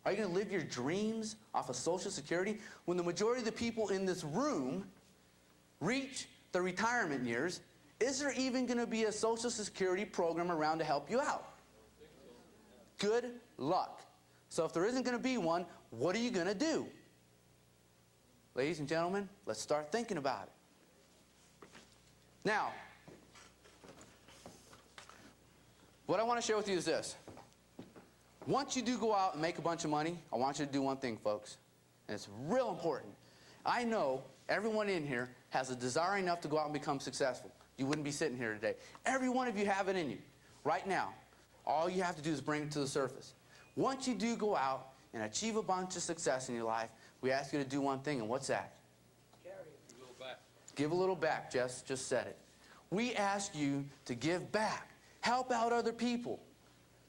Are you going to live your dreams off of Social Security when the majority of the people in this room reach their retirement years? Is there even going to be a Social Security program around to help you out? Good luck. So if there isn't going to be one, what are you going to do? Ladies and gentlemen, let's start thinking about it. Now, what I want to share with you is this. Once you do go out and make a bunch of money, I want you to do one thing, folks. And it's real important. I know everyone in here has a desire enough to go out and become successful. You wouldn't be sitting here today. Every one of you have it in you. Right now, all you have to do is bring it to the surface. Once you do go out and achieve a bunch of success in your life, we ask you to do one thing, and what's that? Carry it. Give a little back. Give a little back. Jess just said it. We ask you to give back. Help out other people.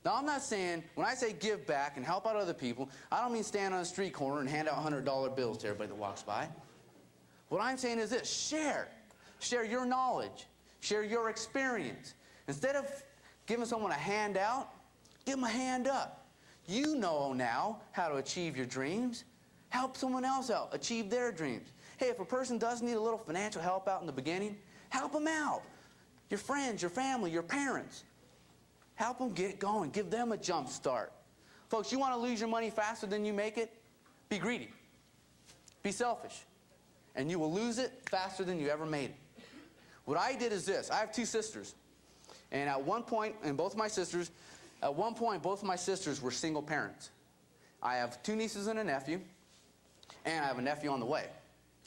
Now, I'm not saying, when I say give back and help out other people, I don't mean stand on a street corner and hand out $100 bills to everybody that walks by. What I'm saying is this: share. Share your knowledge. Share your experience. Instead of giving someone a handout, give them a hand up. You know now how to achieve your dreams. Help someone else out, achieve their dreams. Hey, if a person does need a little financial help out in the beginning, help them out. Your friends, your family, your parents. Help them get going. Give them a jump start. Folks, you want to lose your money faster than you make it? Be greedy. Be selfish. And you will lose it faster than you ever made it. What I did is this. I have two sisters. And at one point, both of my sisters were single parents. I have two nieces and a nephew. And I have a nephew on the way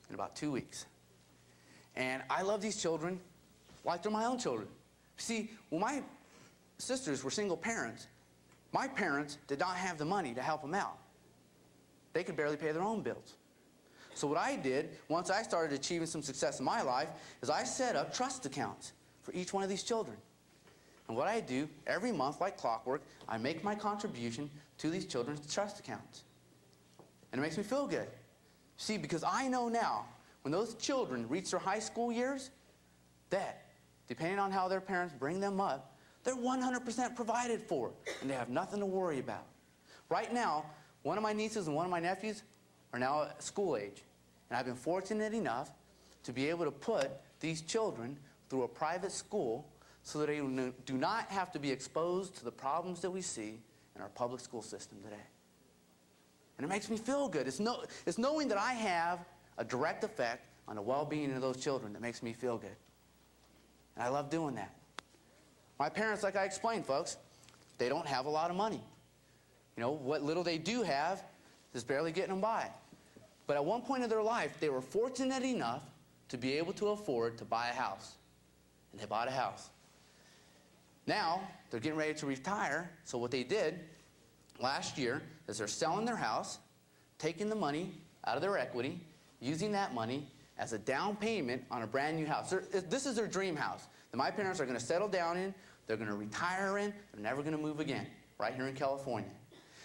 in about 2 weeks. And I love these children like they're my own children. See, when my sisters were single parents, my parents did not have the money to help them out. They could barely pay their own bills. So what I did, once I started achieving some success in my life, is I set up trust accounts for each one of these children. And what I do, every month, like clockwork, I make my contribution to these children's trust accounts. And it makes me feel good. See, because I know now, when those children reach their high school years, that, depending on how their parents bring them up, they're 100% provided for, and they have nothing to worry about. Right now, one of my nieces and one of my nephews are now at school age, and I've been fortunate enough to be able to put these children through a private school so that they do not have to be exposed to the problems that we see in our public school system today. And it makes me feel good. It's knowing that I have a direct effect on the well-being of those children that makes me feel good. And I love doing that. My parents, like I explained, folks, they don't have a lot of money. You know, what little they do have is barely getting them by. But at one point in their life, they were fortunate enough to be able to afford to buy a house. And they bought a house. Now, they're getting ready to retire, so what they did last year is they're selling their house, taking the money out of their equity, using that money as a down payment on a brand new house. This is their dream house that my parents are going to settle down in, they're going to retire in, they're never going to move again, right here in California.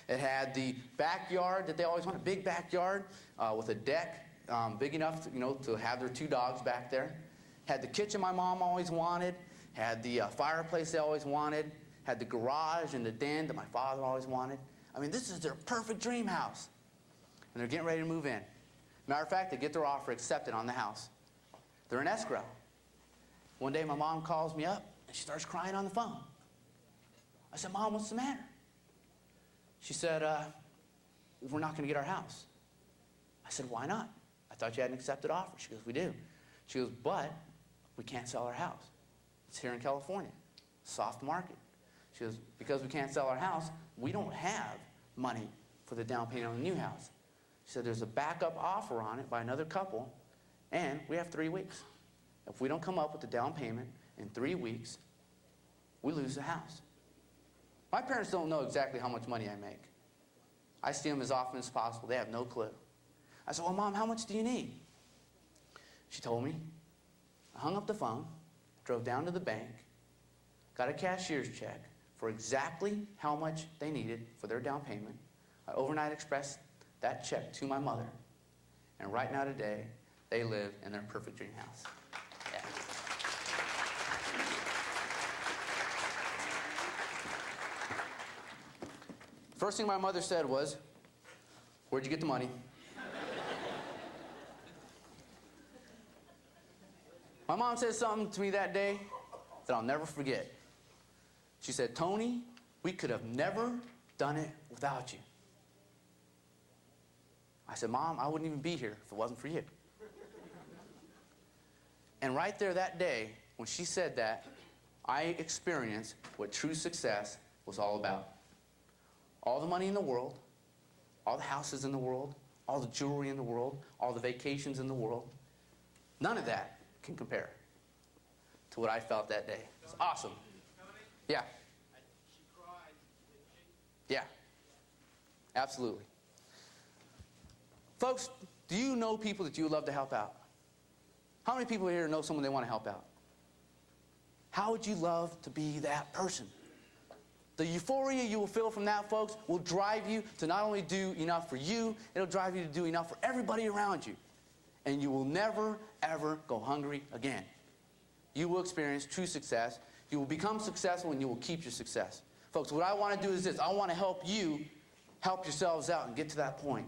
It had the backyard that they always wanted, a big backyard with a deck big enough to have their two dogs back there. Had the kitchen my mom always wanted, had the fireplace they always wanted, had the garage and the den that my father always wanted. I mean, this is their perfect dream house. And they're getting ready to move in. Matter of fact, they get their offer accepted on the house. They're in escrow. One day my mom calls me up and she starts crying on the phone. I said, Mom, what's the matter? She said, we're not going to get our house. I said, why not? I thought you had an accepted offer. She goes, we do. She goes, but we can't sell our house. It's here in California. Soft market. She goes, because we can't sell our house, we don't have money for the down payment on the new house. She said, there's a backup offer on it by another couple, and we have 3 weeks. If we don't come up with the down payment in 3 weeks, we lose the house. My parents don't know exactly how much money I make. I see them as often as possible. They have no clue. I said, well, Mom, how much do you need? She told me. I hung up the phone, drove down to the bank, got a cashier's check for exactly how much they needed for their down payment. I overnight expressed that check to my mother. And right now today, they live in their perfect dream house. Yeah. First thing my mother said was, Where'd you get the money? My mom said something to me that day that I'll never forget. She said, Tony, we could have never done it without you. I said, Mom, I wouldn't even be here if it wasn't for you. And right there that day, when she said that, I experienced what true success was all about. All the money in the world, all the houses in the world, all the jewelry in the world, all the vacations in the world, none of that can compare to what I felt that day. It's awesome. Yeah. She cried, didn't she? Yeah. Absolutely. Folks, do you know people that you would love to help out? How many people here know someone they want to help out? How would you love to be that person? The euphoria you will feel from that, folks, will drive you to not only do enough for you, it'll drive you to do enough for everybody around you. And you will never, ever go hungry again. You will experience true success. You will become successful, and you will keep your success. Folks, what I want to do is this. I want to help you help yourselves out and get to that point.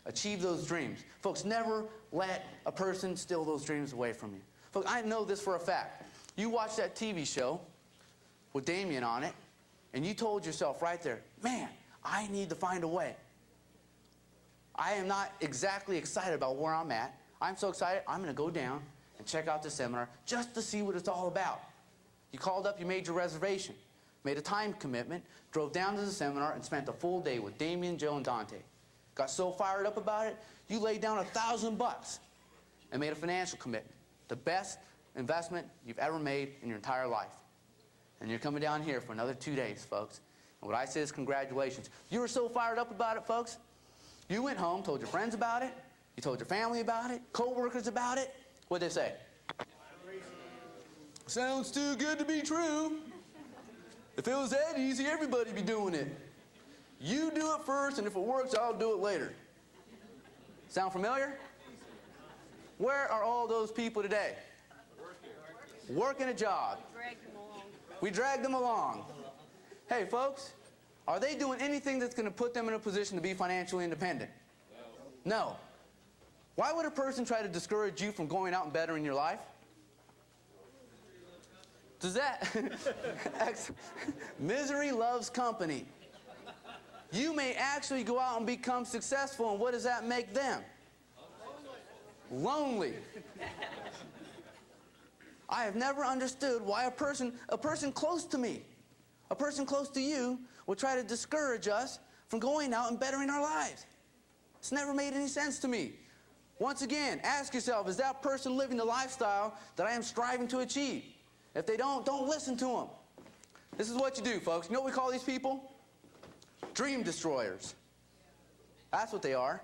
Achieve those dreams. Folks, never let a person steal those dreams away from you. Folks, I know this for a fact. You watched that TV show with Damien on it, and you told yourself right there, man, I need to find a way. I am not exactly excited about where I'm at. I'm so excited, I'm going to go down and check out the seminar just to see what it's all about. You called up, you made your reservation, made a time commitment, drove down to the seminar, and spent a full day with Damien, Joe, and Dante. Got so fired up about it, you laid down $1,000 and made a financial commitment. The best investment you've ever made in your entire life. And you're coming down here for another 2 days, folks. And what I say is congratulations. You were so fired up about it, folks. You went home, told your friends about it. You told your family about it, co-workers about it. What'd they say? Sounds too good to be true. If it was that easy, everybody'd be doing it. You do it first, and if it works, I'll do it later. Sound familiar? Where are all those people today? Working a job. We dragged them along. Hey, folks, are they doing anything that's going to put them in a position to be financially independent? No. Why would a person try to discourage you from going out and bettering your life? Does that... Misery loves company. You may actually go out and become successful, and what does that make them? Lonely. I have never understood why a person close to me, a person close to you, will try to discourage us from going out and bettering our lives. It's never made any sense to me. Once again, ask yourself, is that person living the lifestyle that I am striving to achieve? If they don't listen to them. This is what you do, folks. You know what we call these people? Dream destroyers. That's what they are.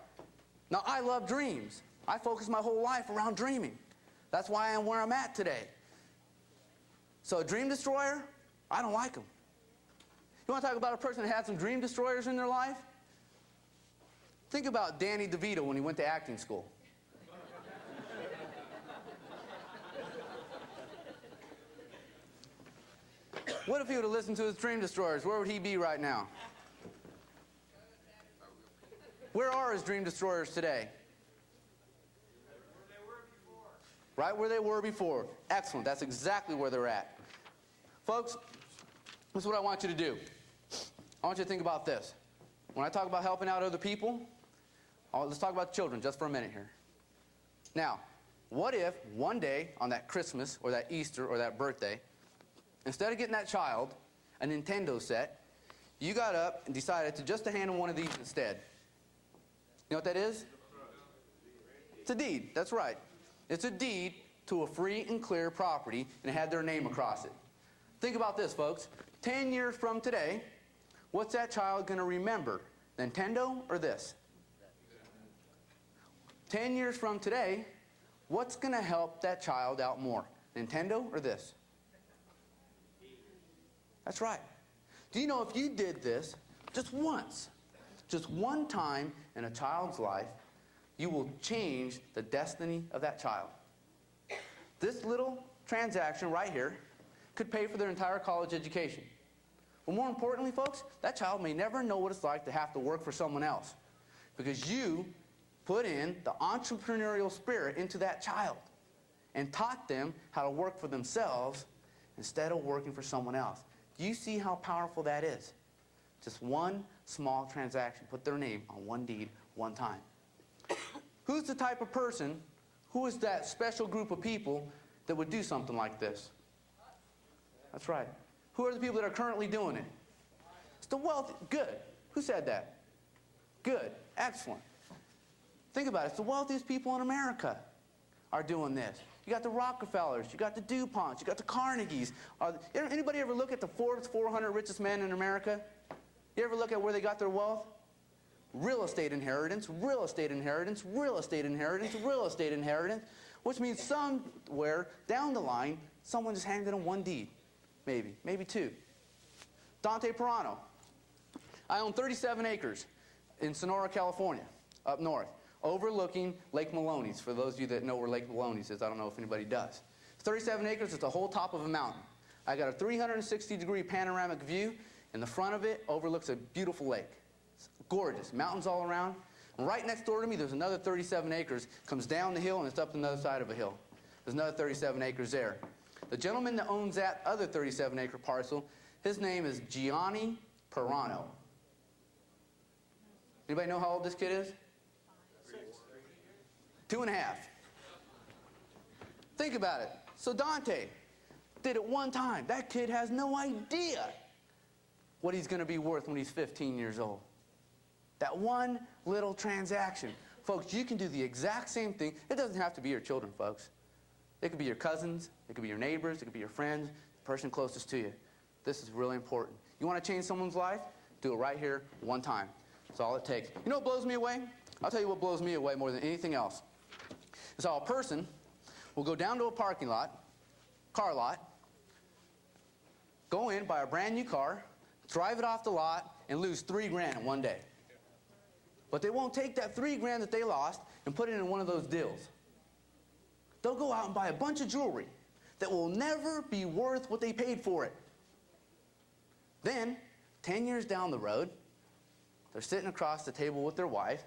Now, I love dreams. I focus my whole life around dreaming. That's why I am where I'm at today. So a dream destroyer, I don't like them. You want to talk about a person that had some dream destroyers in their life? Think about Danny DeVito when he went to acting school. What if he would have listened to his dream destroyers? Where would he be right now? Where are his dream destroyers today? Right where they were before. Excellent. That's exactly where they're at. Folks, this is what I want you to do. I want you to think about this. When I talk about helping out other people, let's talk about children just for a minute here. Now, what if one day on that Christmas or that Easter or that birthday, instead of getting that child a Nintendo set, you got up and decided to just to hand him one of these instead? You know what that is? It's a deed. That's right. It's a deed to a free and clear property, and it had their name across it. Think about this, folks. 10 years from today, what's that child going to remember? Nintendo or this? 10 years from today, what's going to help that child out more? Nintendo or this? That's right. Do you know if you did this just once, just one time in a child's life, you will change the destiny of that child. This little transaction right here could pay for their entire college education. But more importantly, folks, that child may never know what it's like to have to work for someone else. because you put in the entrepreneurial spirit into that child and taught them how to work for themselves instead of working for someone else. Do you see how powerful that is? Just one small transaction. Put their name on one deed, one time. Who's the type of person, who is that special group of people that would do something like this? That's right. Who are the people that are currently doing it? It's the wealthy. Good. Who said that? Good. Excellent. Think about it. It's the wealthiest people in America are doing this. You got the Rockefellers, you got the DuPonts, you got the Carnegies. Anybody ever look at the Forbes 400 richest men in America? You ever look at where they got their wealth? Real estate inheritance, real estate inheritance, real estate inheritance, real estate inheritance, which means somewhere down the line, someone just handed them one deed. Maybe two. Dante Perano. I own 37 acres in Sonora, California, up north, overlooking Lake Melones. For those of you that know where Lake Melones is, I don't know if anybody does. 37 acres, it's the whole top of a mountain. I got a 360-degree panoramic view, and the front of it overlooks a beautiful lake. It's gorgeous, mountains all around. And right next door to me, there's another 37 acres, comes down the hill, and it's up the other side of a hill. There's another 37 acres there. The gentleman that owns that other 37-acre parcel, his name is Dante Perano. Anybody know how old this kid is? 2.5. Think about it. So Dante did it one time. That kid has no idea what he's going to be worth when he's 15 years old. That one little transaction. Folks, you can do the exact same thing. It doesn't have to be your children, folks. It could be your cousins. It could be your neighbors. It could be your friends, the person closest to you. This is really important. You want to change someone's life? Do it right here, one time. That's all it takes. You know what blows me away? I'll tell you what blows me away more than anything else. Is how a person will go down to a parking lot, car lot, go in, buy a brand new car, drive it off the lot, and lose $3,000 in one day. But they won't take that $3,000 that they lost and put it in one of those deals. They'll go out and buy a bunch of jewelry that will never be worth what they paid for it. Then, 10 years down the road, they're sitting across the table with their wife,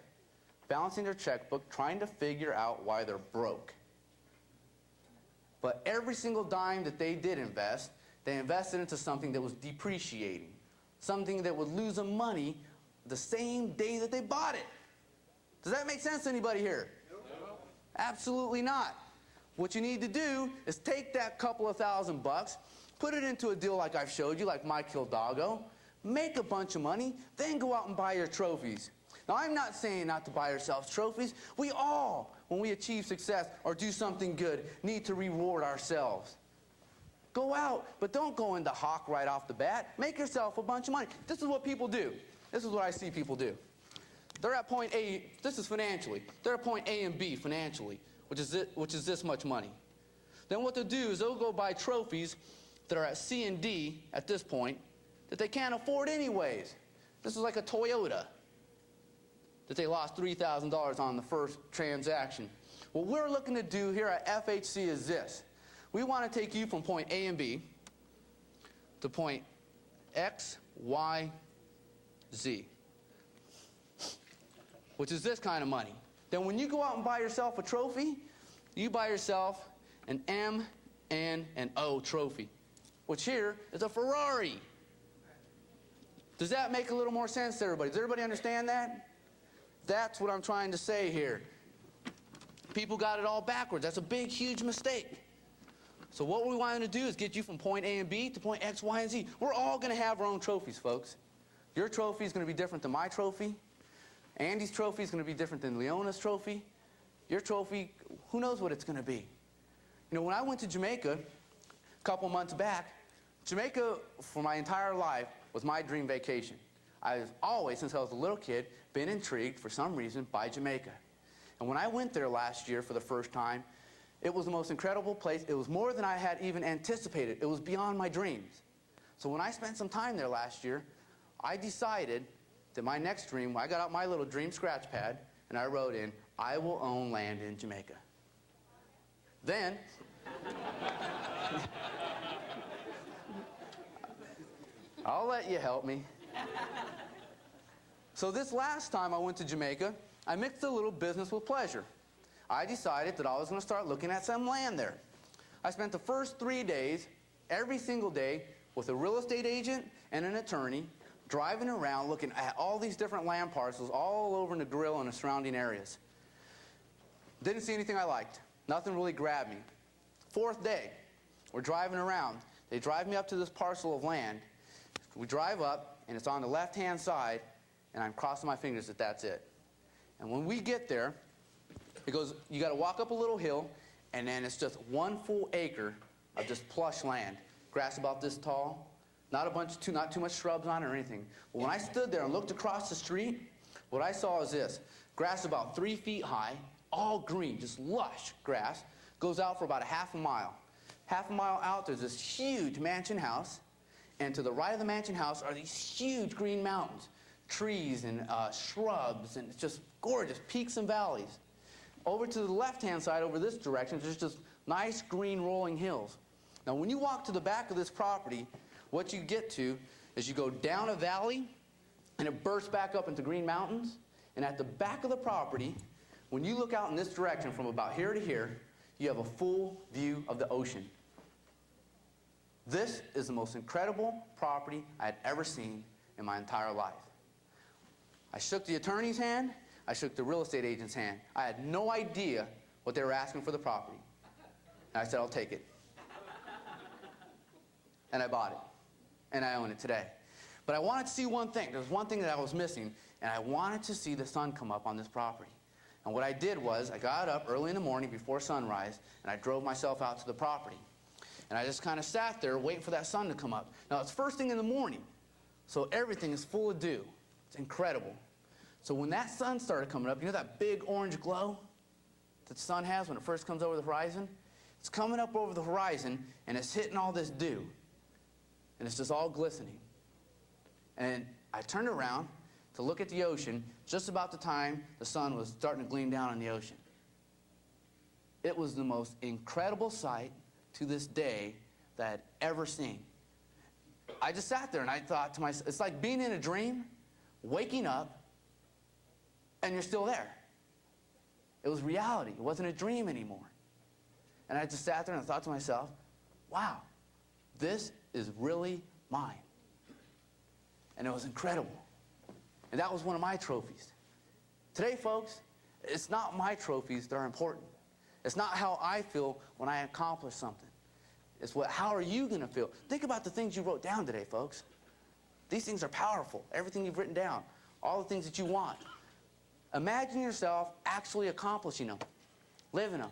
balancing their checkbook, trying to figure out why they're broke. But every single dime that they did invest, they invested into something that was depreciating, something that would lose them money the same day that they bought it. Does that make sense to anybody here? No. Absolutely not. What you need to do is take that couple of $1,000, put it into a deal like I've showed you, like My Kildago, make a bunch of money, then go out and buy your trophies. Now, I'm not saying not to buy ourselves trophies. We all, when we achieve success or do something good, need to reward ourselves. Go out, but don't go into hawk right off the bat. Make yourself a bunch of money. This is what people do. This is what I see people do. They're at point A, this is financially. They're at point A and B financially, which is this much money. Then what they'll do is they'll go buy trophies that are at C and D at this point that they can't afford anyways. This is like a Toyota that they lost $3,000 on the first transaction. What we're looking to do here at FHC is this. We want to take you from point A and B to point X, Y, Z, which is this kind of money. Then when you go out and buy yourself a trophy, you buy yourself an M, N, and O trophy, which here is a Ferrari. Does that make a little more sense to everybody? Does everybody understand that? That's what I'm trying to say here. People got it all backwards. That's a big, huge mistake. So what we want to do is get you from point A and B to point X, Y, and Z. We're all going to have our own trophies, folks. Your trophy is going to be different than my trophy. Andy's trophy is going to be different than Leona's trophy. Your trophy, who knows what it's going to be. You know, when I went to Jamaica a couple months back, Jamaica, for my entire life, was my dream vacation. I've always, since I was a little kid, been intrigued, for some reason, by Jamaica. And when I went there last year for the first time, it was the most incredible place. It was more than I had even anticipated. It was beyond my dreams. So when I spent some time there last year, I decided that my next dream, I got out my little dream scratch pad, and I wrote in, I will own land in Jamaica. Then, I'll let you help me. So this last time I went to Jamaica, I mixed a little business with pleasure. I decided that I was going to start looking at some land there. I spent the first 3 days, every single day, with a real estate agent and an attorney, driving around looking at all these different land parcels all over Negril and the surrounding areas. Didn't see anything I liked. Nothing really grabbed me. Fourth day, we're driving around. They drive me up to this parcel of land. We drive up, and it's on the left-hand side, and I'm crossing my fingers that that's it. And when we get there, it goes, you got to walk up a little hill, and then it's just 1 full acre of just plush land. Grass about this tall, not too much shrubs on it or anything. But when I stood there and looked across the street, what I saw is this. Grass about 3 feet high, all green, just lush grass, goes out for about a half a mile. Half a mile out, there's this huge mansion house, and to the right of the mansion house are these huge green mountains, trees and shrubs, and it's just gorgeous, peaks and valleys. Over to the left-hand side, over this direction, there's just nice green rolling hills. Now, when you walk to the back of this property, what you get to is you go down a valley, and it bursts back up into green mountains, and at the back of the property, when you look out in this direction from about here to here, you have a full view of the ocean. This is the most incredible property I had ever seen in my entire life. I shook the attorney's hand. I shook the real estate agent's hand. I had no idea what they were asking for the property. And I said, I'll take it. And I bought it. And I own it today. But I wanted to see one thing. There was one thing that I was missing, and I wanted to see the sun come up on this property. And what I did was I got up early in the morning before sunrise, and I drove myself out to the property. And I just kind of sat there waiting for that sun to come up. Now, it's first thing in the morning, so everything is full of dew. It's incredible. So when that sun started coming up, you know that big orange glow that the sun has when it first comes over the horizon? It's coming up over the horizon, and it's hitting all this dew. And it's just all glistening. And I turned around to look at the ocean just about the time the sun was starting to gleam down on the ocean. It was the most incredible sight to this day that I had ever seen. I just sat there and I thought to myself, it's like being in a dream, waking up, and you're still there. It was reality. It wasn't a dream anymore. And I just sat there and I thought to myself, wow, this is really mine. And it was incredible. And that was one of my trophies. Today, folks, it's not my trophies that are important. It's not how I feel when I accomplish something. It's how are you going to feel? Think about the things you wrote down today, folks. These things are powerful. Everything you've written down. All the things that you want. Imagine yourself actually accomplishing them. Living them.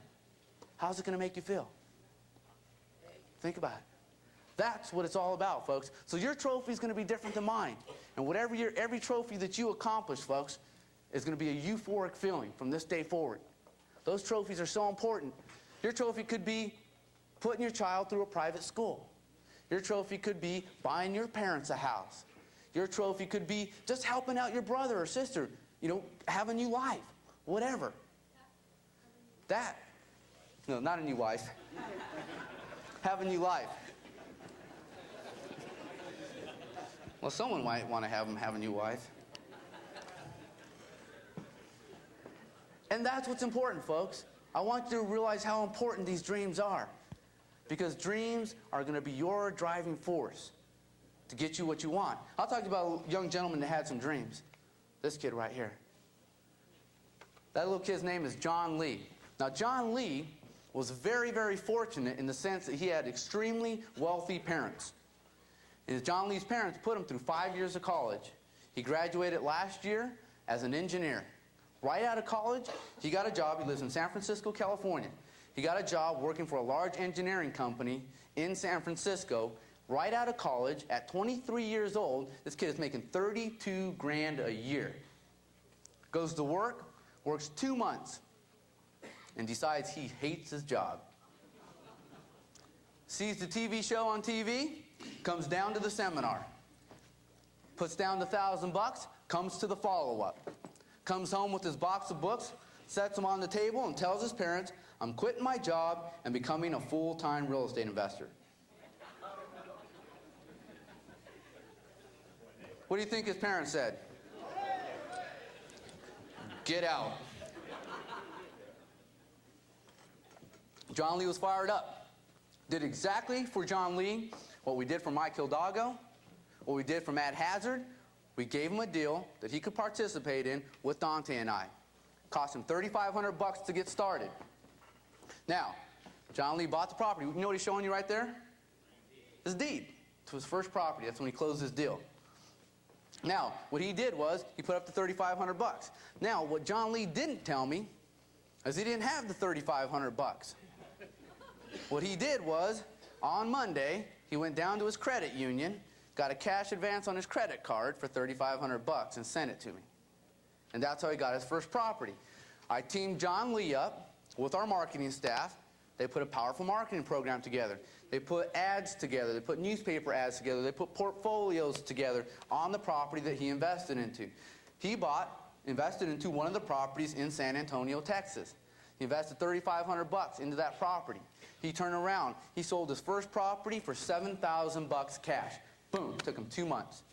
How's it going to make you feel? Think about it. That's what it's all about, folks. So your trophy is going to be different than mine. And every trophy that you accomplish, folks, is going to be a euphoric feeling from this day forward. Those trophies are so important. Your trophy could be putting your child through a private school. Your trophy could be buying your parents a house. Your trophy could be just helping out your brother or sister, have a new life, whatever. No, not a new wife. Have a new life. Well, someone might want to have them have a new wife. And that's what's important, folks. I want you to realize how important these dreams are. Because dreams are going to be your driving force to get you what you want. I'll talk to you about a young gentleman that had some dreams. This kid right here. That little kid's name is John Lee. Now, John Lee was very, very fortunate in the sense that he had extremely wealthy parents. And John Lee's parents put him through 5 years of college. He graduated last year as an engineer. Right out of college, he got a job. He lives in San Francisco, California. He got a job working for a large engineering company in San Francisco. Right out of college, at 23 years old, this kid is making $32,000 a year. Goes to work, works 2 months, and decides he hates his job. Sees the TV show on TV, comes down to the seminar. Puts down the $1,000, comes to the follow-up. Comes home with his box of books, sets them on the table, and tells his parents, I'm quitting my job and becoming a full-time real estate investor. What do you think his parents said? Get out. John Lee was fired up. Did exactly for John Lee what we did for Mike Hildago, what we did for Matt Hazard. We gave him a deal that he could participate in with Dante and I. Cost him $3,500 to get started. Now, John Lee bought the property. You know what he's showing you right there? His deed to his first property. That's when he closed his deal. Now, what he did was he put up the $3,500. Now, what John Lee didn't tell me is he didn't have the $3,500. What he did was, on Monday, he went down to his credit union, got a cash advance on his credit card for $3,500 and sent it to me. And that's how he got his first property. I teamed John Lee up with our marketing staff. They put a powerful marketing program together. They put ads together. They put newspaper ads together. They put portfolios together on the property that he invested into. He invested into one of the properties in San Antonio, Texas. He invested $3,500 into that property. He turned around. He sold his first property for $7,000 cash. Boom. Took him 2 months.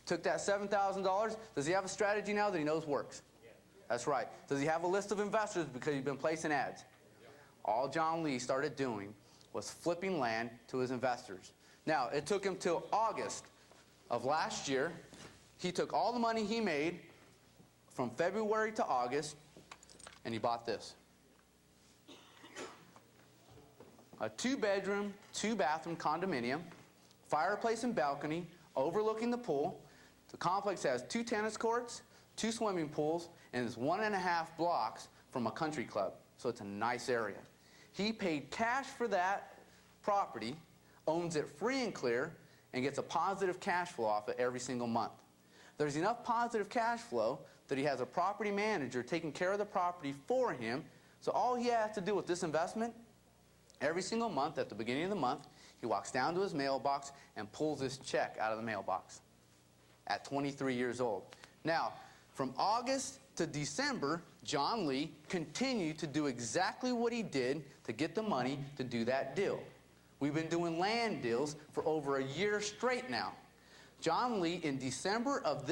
Took that $7,000. Does he have a strategy now that he knows works? Yeah. That's right. Does he have a list of investors because he's been placing ads? Yeah. All John Lee started doing was flipping land to his investors. Now, it took him till August of last year. He took all the money he made from February to August, and he bought this. A 2-bedroom, 2-bathroom condominium, fireplace and balcony, overlooking the pool. The complex has 2 tennis courts, 2 swimming pools, and is 1.5 blocks from a country club. So it's a nice area. He paid cash for that property, owns it free and clear, and gets a positive cash flow off it every single month. There's enough positive cash flow that he has a property manager taking care of the property for him. So all he has to do with this investment, every single month at the beginning of the month, he walks down to his mailbox and pulls this check out of the mailbox at 23 years old. Now, from August to December, John Lee continued to do exactly what he did to get the money to do that deal. We've been doing land deals for over a year straight now. John Lee, in December of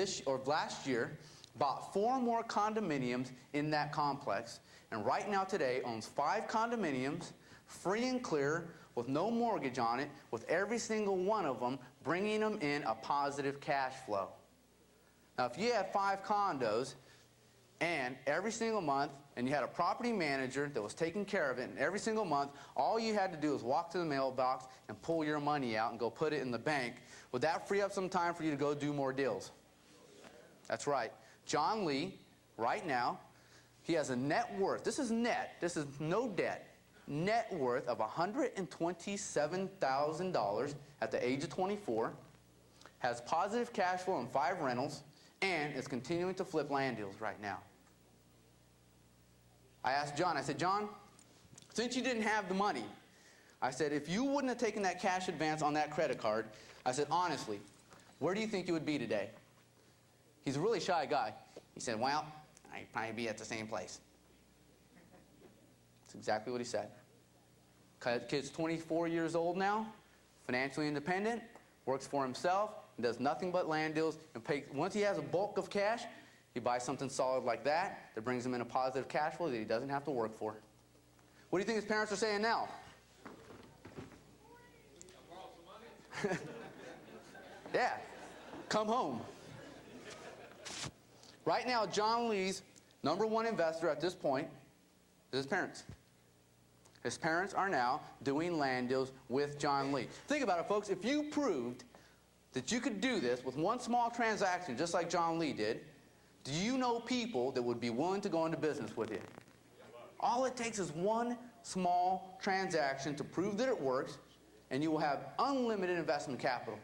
last year, bought 4 more condominiums in that complex, and right now today owns 5 condominiums, free and clear, with no mortgage on it, with every single one of them bringing them in a positive cash flow. Now, if you had 5 condos, and every single month, and you had a property manager that was taking care of it, and every single month, all you had to do was walk to the mailbox and pull your money out and go put it in the bank, would that free up some time for you to go do more deals? That's right. John Lee, right now, he has a net worth. This is net. This is no debt. Net worth of $127,000 at the age of 24, has positive cash flow in 5 rentals, and is continuing to flip land deals right now. I asked John, I said, John, since you didn't have the money, I said, if you wouldn't have taken that cash advance on that credit card, I said, honestly, where do you think you would be today? He's a really shy guy. He said, well, I'd probably be at the same place. That's exactly what he said. Kid's 24 years old now, financially independent, works for himself, and does nothing but land deals. And once he has a bulk of cash, he buys something solid like that brings him in a positive cash flow that he doesn't have to work for. What do you think his parents are saying now? Yeah, come home. Right now, John Lee's #1 investor at this point is his parents. His parents are now doing land deals with John Lee. Think about it, folks. If you proved that you could do this with one small transaction, just like John Lee did, do you know people that would be willing to go into business with you? All it takes is one small transaction to prove that it works, and you will have unlimited investment capital.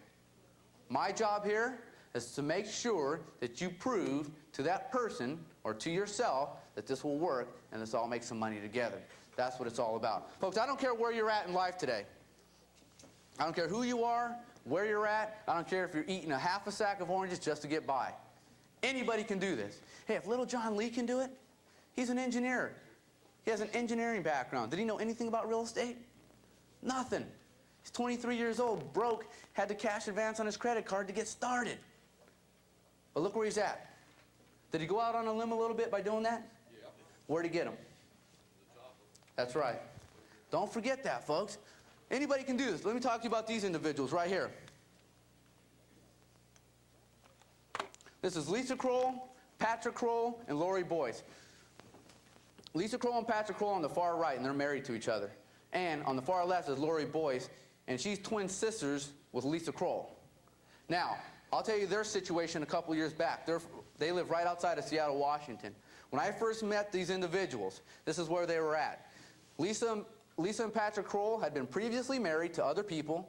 My job here is to make sure that you prove to that person or to yourself that this will work and let's all make some money together. That's what it's all about. Folks, I don't care where you're at in life today. I don't care who you are, where you're at. I don't care if you're eating a half a sack of oranges just to get by. Anybody can do this. Hey, if little John Lee can do it, he's an engineer. He has an engineering background. Did he know anything about real estate? Nothing. He's 23 years old, broke, had to cash advance on his credit card to get started. But look where he's at. Did he go out on a limb a little bit by doing that? Yeah. Where'd he get him? That's right. Don't forget that, folks. Anybody can do this. Let me talk to you about these individuals right here. This is Lisa Kroll, Patrick Kroll, and Lori Boyce. Lisa Kroll and Patrick Kroll on the far right, and they're married to each other. And on the far left is Lori Boyce, and she's twin sisters with Lisa Kroll. Now, I'll tell you their situation a couple years back. They live right outside of Seattle, Washington. When I first met these individuals, this is where they were at. Lisa and Patrick Kroll had been previously married to other people,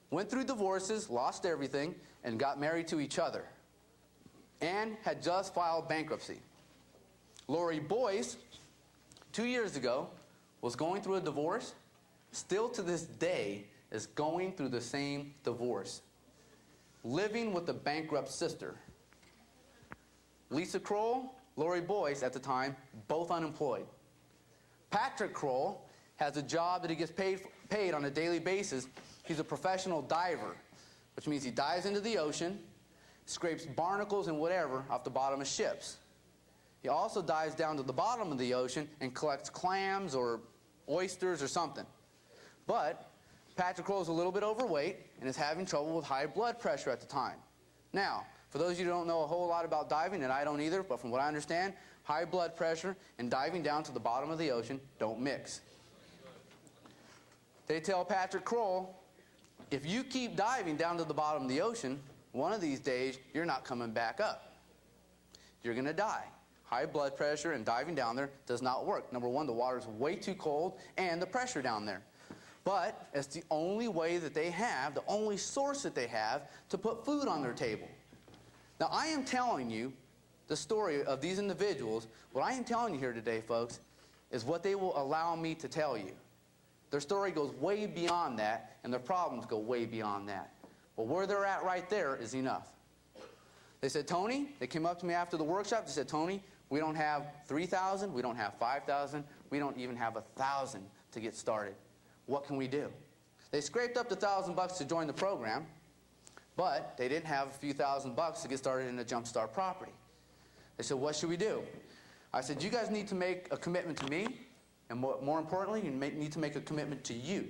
went through divorces, lost everything, and got married to each other, and had just filed bankruptcy. Lori Boyce, 2 years ago, was going through a divorce, still to this day is going through the same divorce, living with a bankrupt sister. Lisa Kroll, Lori Boyce at the time, both unemployed. Patrick Kroll has a job that he gets paid on a daily basis. He's a professional diver, which means he dives into the ocean, scrapes barnacles and whatever off the bottom of ships. He also dives down to the bottom of the ocean and collects clams or oysters or something. But Patrick Kroll is a little bit overweight and is having trouble with high blood pressure at the time. Now, for those of you who don't know a whole lot about diving, and I don't either, but from what I understand, high blood pressure and diving down to the bottom of the ocean don't mix. They tell Patrick Kroll, if you keep diving down to the bottom of the ocean, one of these days, you're not coming back up. You're going to die. High blood pressure and diving down there does not work. Number one, the water's way too cold and the pressure down there. But it's the only way that they have, the only source that they have to put food on their table. Now, I am telling you the story of these individuals. What I am telling you here today, folks, is what they will allow me to tell you. Their story goes way beyond that, and their problems go way beyond that. But where they're at right there is enough. They said, Tony, they came up to me after the workshop, they said, Tony, we don't have 3,000, we don't have 5,000, we don't even have 1,000 to get started. What can we do? They scraped up the $1,000 to join the program, but they didn't have a few $1,000 to get started in a Jumpstart property. They said, what should we do? I said, you guys need to make a commitment to me, and more importantly, you need to make a commitment to you.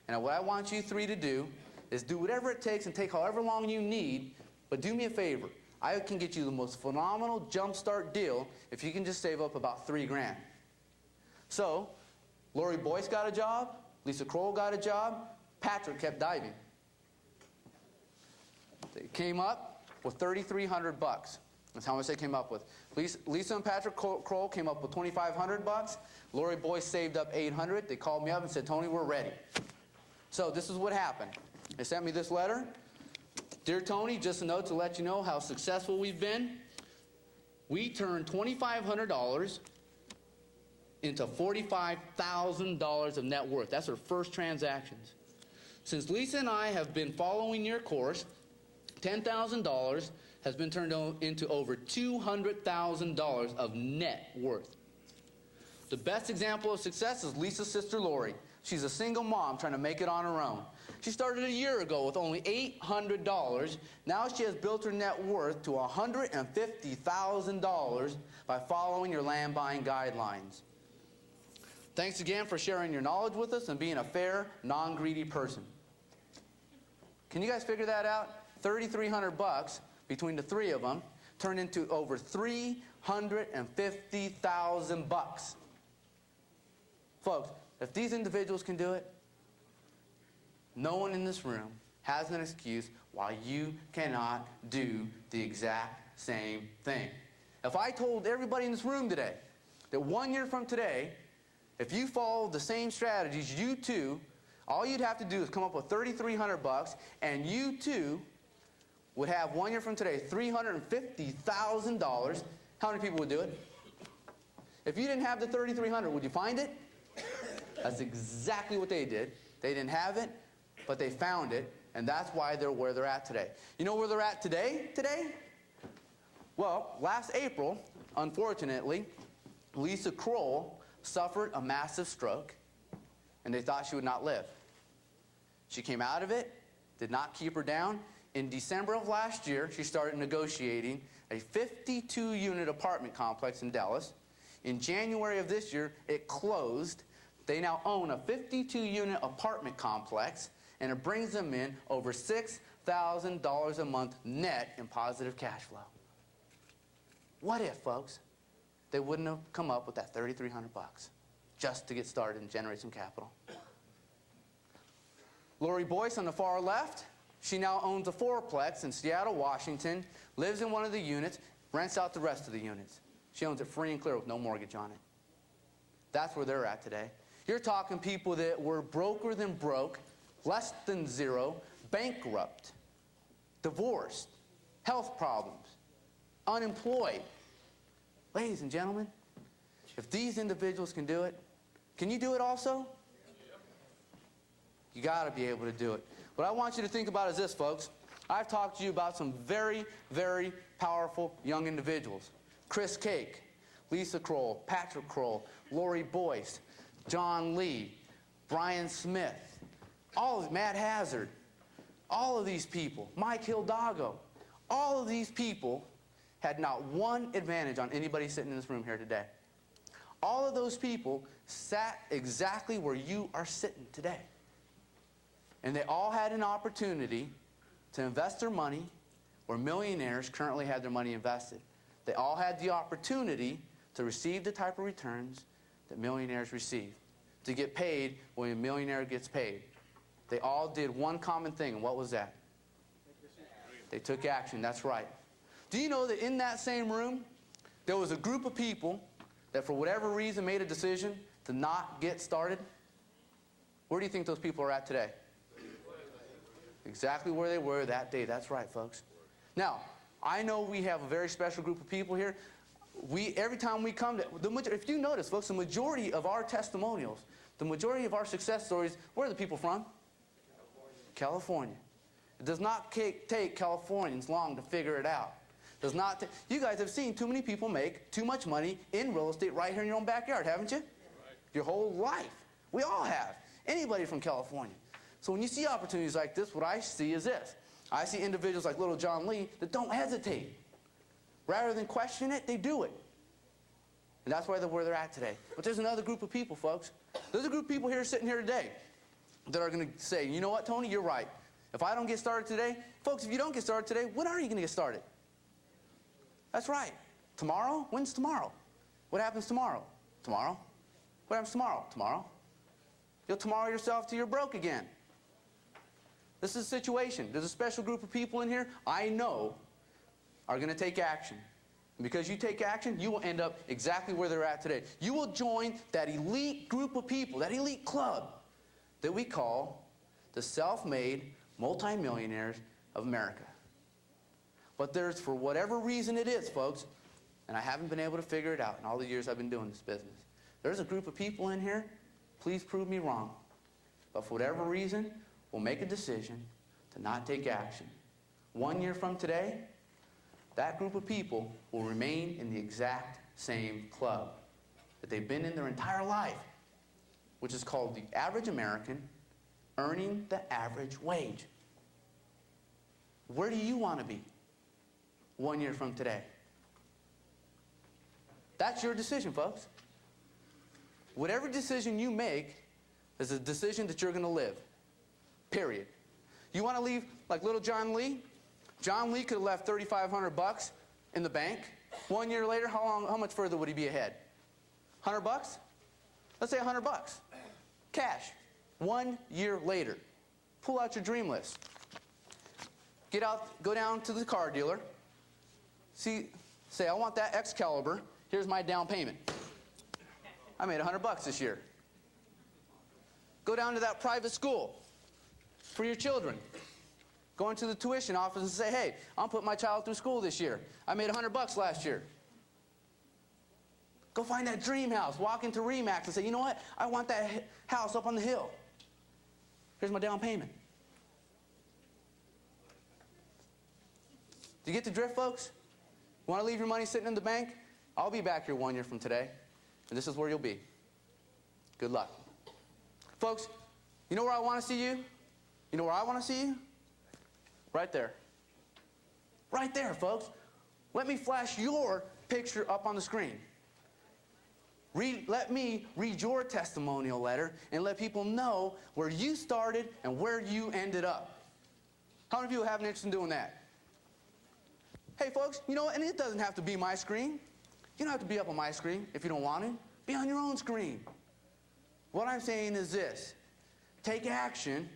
And what I want you three to do is do whatever it takes and take however long you need, but do me a favor. I can get you the most phenomenal Jumpstart deal if you can just save up about $3,000. So, Lori Boyce got a job, Lisa Kroll got a job, Patrick kept diving. They came up with $3,300. That's how much they came up with. Lisa and Patrick Kroll came up with $2,500. Lori Boyce saved up $800. They called me up and said, Tony, we're ready. So this is what happened. They sent me this letter. Dear Tony, just a note to let you know how successful we've been. We turned $2,500 into $45,000 of net worth. That's our first transactions. Since Lisa and I have been following your course, $10,000 has been turned into over $200,000 of net worth. The best example of success is Lisa's sister Lori. She's a single mom trying to make it on her own. She started a year ago with only $800. Now she has built her net worth to $150,000 by following your land buying guidelines. Thanks again for sharing your knowledge with us and being a fair, non-greedy person. Can you guys figure that out? $3,300 between the three of them turned into over $350,000. Folks, if these individuals can do it, no one in this room has an excuse why you cannot do the exact same thing. If I told everybody in this room today that 1 year from today, if you follow the same strategies, you too, all you'd have to do is come up with $3,300, and you too would have 1 year from today $350,000. How many people would do it? If you didn't have the $3,300, would you find it? That's exactly what they did. They didn't have it, but they found it, and that's why they're where they're at today. You know where they're at today? Well, last April, unfortunately, Lisa Kroll suffered a massive stroke, and they thought she would not live. She came out of it, did not keep her down. In December of last year, she started negotiating a 52-unit apartment complex in Dallas. In January of this year, it closed. They now own a 52-unit apartment complex, and it brings them in over $6,000 a month net in positive cash flow. What if, folks, they wouldn't have come up with that $3,300 just to get started and generate some capital? Lori Boyce on the far left, she now owns a fourplex in Seattle, Washington, lives in one of the units, rents out the rest of the units. She owns it free and clear with no mortgage on it. That's where they're at today. You're talking people that were broker than broke, less than zero, bankrupt, divorced, health problems, unemployed. Ladies and gentlemen, if these individuals can do it, can you do it also? You got to be able to do it. What I want you to think about is this, folks. I've talked to you about some very, very powerful young individuals. Chris Cake, Lisa Kroll, Patrick Kroll, Lori Boyce, John Lee, Brian Smith, Matt Hazard, all of these people, Mike Hildago, all of these people had not one advantage on anybody sitting in this room here today. All of those people sat exactly where you are sitting today. And they all had an opportunity to invest their money where millionaires currently had their money invested. They all had the opportunity to receive the type of returns that millionaires receive, to get paid when a millionaire gets paid. They all did one common thing, and what was that? They took action, that's right. Do you know that in that same room, there was a group of people that for whatever reason made a decision to not get started? Where do you think those people are at today? Exactly where they were that day. That's right, folks. Now, I know we have a very special group of people here. Every time we come to, if you notice, folks, the majority of our testimonials, the majority of our success stories, where are the people from? California. It does not take Californians long to figure it out. Does not. You guys have seen too many people make too much money in real estate right here in your own backyard, haven't you? Right. Your whole life. We all have. Anybody from California. So when you see opportunities like this, what I see is this. I see individuals like little John Lee that don't hesitate. Rather than question it, they do it. And that's why they're where they're at today. But there's another group of people, folks. There's a group of people here sitting here today that are going to say, you know what, Tony, you're right. If I don't get started today, folks, if you don't get started today, when are you going to get started? That's right. Tomorrow? When's tomorrow? What happens tomorrow? Tomorrow? What happens tomorrow? Tomorrow? You'll tomorrow yourself till you're broke again. This is a situation. There's a special group of people in here I know are going to take action. And because you take action, you will end up exactly where they're at today. You will join that elite group of people, that elite club that we call the self-made multimillionaires of America. But there's, for whatever reason it is, folks, and I haven't been able to figure it out in all the years I've been doing this business. There's a group of people in here, please prove me wrong, but for whatever reason, will make a decision to not take action. 1 year from today, that group of people will remain in the exact same club that they've been in their entire life, which is called the average American earning the average wage. Where do you want to be 1 year from today? That's your decision, folks. Whatever decision you make is a decision that you're going to live. Period. You want to leave like little John Lee? John Lee could have left $3,500 in the bank. 1 year later, how much further would he be ahead? $100? Let's say $100. Cash. 1 year later. Pull out your dream list. Get out, go down to the car dealer. Say, I want that Excalibur. Here's my down payment. I made $100 this year. Go down to that private school for your children. Go into the tuition office and say, hey, I'm putting my child through school this year. I made $100 last year. Go find that dream house. Walk into RE/MAX and say, you know what? I want that house up on the hill. Here's my down payment. Do you get the drift, folks? Want to leave your money sitting in the bank? I'll be back here 1 year from today, and this is where you'll be. Good luck. Folks, you know where I want to see you? You know where I want to see you? Right there. Right there, folks. Let me flash your picture up on the screen. Let me read your testimonial letter and let people know where you started and where you ended up. How many people have an interest in doing that? Hey, folks, you know what? And it doesn't have to be my screen. You don't have to be up on my screen if you don't want it. Be on your own screen. What I'm saying is this. Take action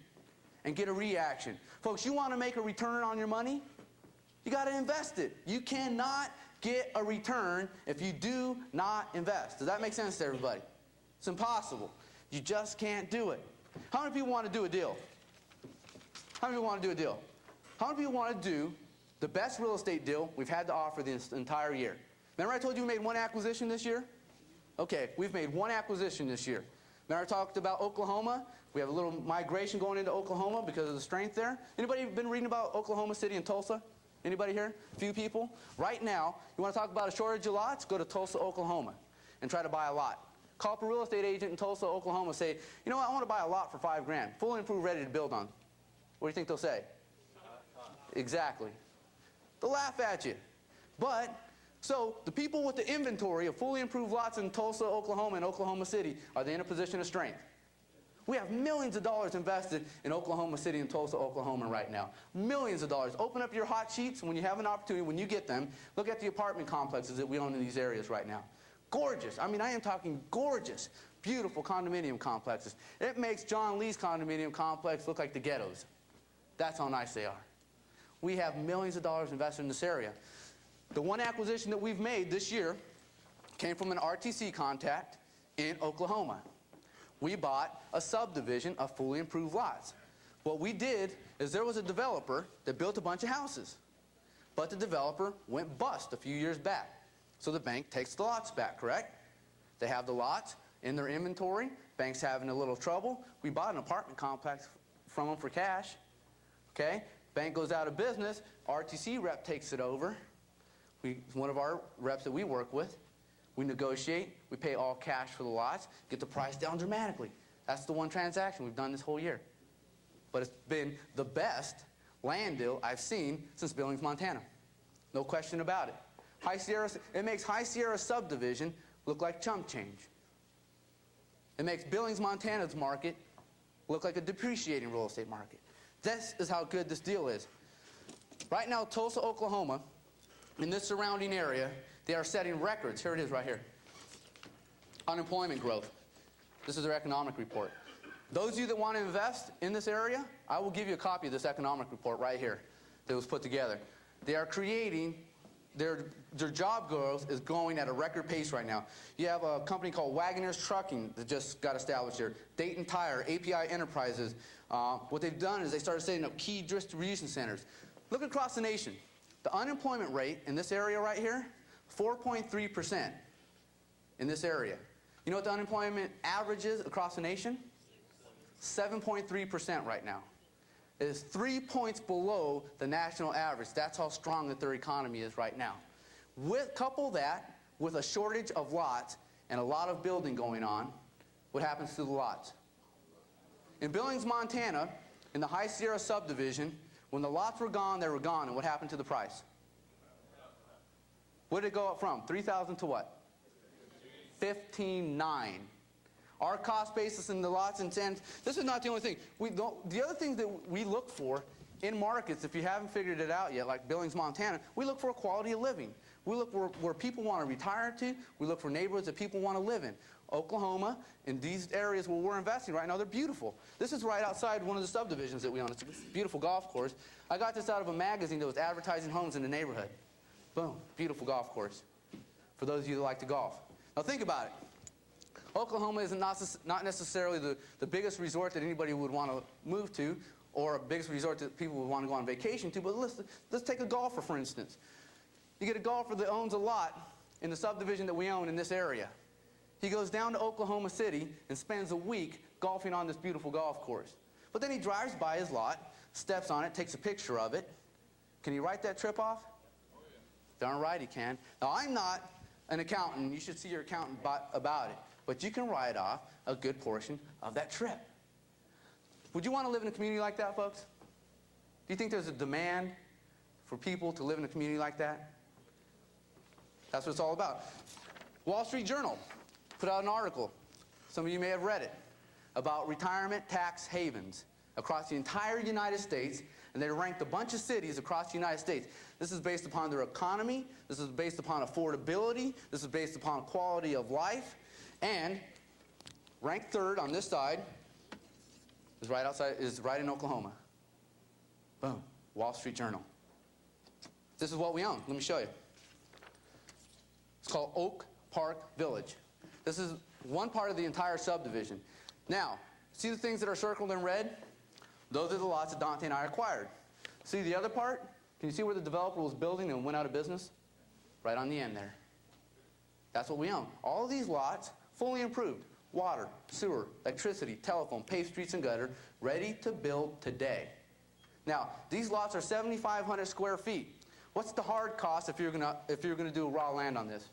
and get a reaction. Folks, you want to make a return on your money? You got to invest it. You cannot get a return if you do not invest. Does that make sense to everybody? It's impossible. You just can't do it. How many people want to do a deal? How many people want to do a deal? How many people want to do the best real estate deal we've had to offer this entire year? Remember I told you we made one acquisition this year? Okay, we've made one acquisition this year. Remember I talked about Oklahoma? We have a little migration going into Oklahoma because of the strength there. Anybody been reading about Oklahoma City and Tulsa? Anybody here? A few people? Right now, you want to talk about a shortage of lots? Go to Tulsa, Oklahoma, and try to buy a lot. Call up a real estate agent in Tulsa, Oklahoma, say, you know what, I want to buy a lot for $5,000, fully improved, ready to build on. What do you think they'll say? Exactly. They'll laugh at you. But, so the people with the inventory of fully improved lots in Tulsa, Oklahoma, and Oklahoma City, are they in a position of strength? We have millions of dollars invested in Oklahoma City and Tulsa, Oklahoma right now. Millions of dollars. Open up your hot sheets when you have an opportunity, when you get them. Look at the apartment complexes that we own in these areas right now. Gorgeous. I mean, I am talking gorgeous, beautiful condominium complexes. It makes John Lee's condominium complex look like the ghettos. That's how nice they are. We have millions of dollars invested in this area. The one acquisition that we've made this year came from an RTC contact in Oklahoma. We bought a subdivision of fully improved lots. What we did is there was a developer that built a bunch of houses, but the developer went bust a few years back. So the bank takes the lots back, correct? They have the lots in their inventory. Bank's having a little trouble. We bought an apartment complex from them for cash. Okay? Bank goes out of business. RTC rep takes it over. One of our reps that we work with. We negotiate, we pay all cash for the lots, get the price down dramatically. That's the one transaction we've done this whole year. But it's been the best land deal I've seen since Billings, Montana. No question about it. High Sierra, it makes High Sierra subdivision look like chump change. It makes Billings, Montana's market look like a depreciating real estate market. This is how good this deal is. Right now, Tulsa, Oklahoma, in this surrounding area, they are setting records. Here it is right here. Unemployment growth. This is their economic report. Those of you that want to invest in this area, I will give you a copy of this economic report right here that was put together. They are creating, their job growth is going at a record pace right now. You have a company called Wagoneers Trucking that just got established here. Dayton Tire, API Enterprises. What they've done is they started setting up key distribution centers. Look across the nation. The unemployment rate in this area right here, 4.3% in this area. You know what the unemployment average is across the nation? 7.3% right now. It is 3 points below the national average. That's how strong that their economy is right now. Couple that with a shortage of lots and a lot of building going on, what happens to the lots? In Billings, Montana, in the High Sierra subdivision, when the lots were gone, they were gone. And what happened to the price? What did it go up from? 3,000 to what? 15.9. Our cost basis in the lots and cents, this is not the only thing. The other thing that we look for in markets, if you haven't figured it out yet, like Billings, Montana, we look for a quality of living. We look for where people want to retire to. We look for neighborhoods that people want to live in. Oklahoma, in these areas where we're investing right now, they're beautiful. This is right outside one of the subdivisions that we own. It's a beautiful golf course. I got this out of a magazine that was advertising homes in the neighborhood. Boom, beautiful golf course for those of you that like to golf. Now think about it. Oklahoma is not necessarily the biggest resort that anybody would want to move to, or a biggest resort that people would want to go on vacation to, but let's take a golfer, for instance. You get a golfer that owns a lot in the subdivision that we own in this area. He goes down to Oklahoma City and spends a week golfing on this beautiful golf course. But then he drives by his lot, steps on it, takes a picture of it. Can he write that trip off? Oh, yeah. Darn right he can. Now, I'm not an accountant. You should see your accountant about it. But you can write off a good portion of that trip. Would you want to live in a community like that, folks? Do you think there's a demand for people to live in a community like that? That's what it's all about. Wall Street Journal put out an article, some of you may have read it, about retirement tax havens across the entire United States, and they ranked a bunch of cities across the United States. This is based upon their economy, this is based upon affordability, this is based upon quality of life, and ranked third on this side is right in Oklahoma. Boom, Wall Street Journal. This is what we own. Let me show you. It's called Oak Park Village. This is one part of the entire subdivision. Now, see the things that are circled in red? Those are the lots that Dante and I acquired. See the other part? Can you see where the developer was building and went out of business? Right on the end there. That's what we own. All of these lots, fully improved. Water, sewer, electricity, telephone, paved streets and gutter, ready to build today. Now, these lots are 7,500 square feet. What's the hard cost if you're gonna do raw land on this?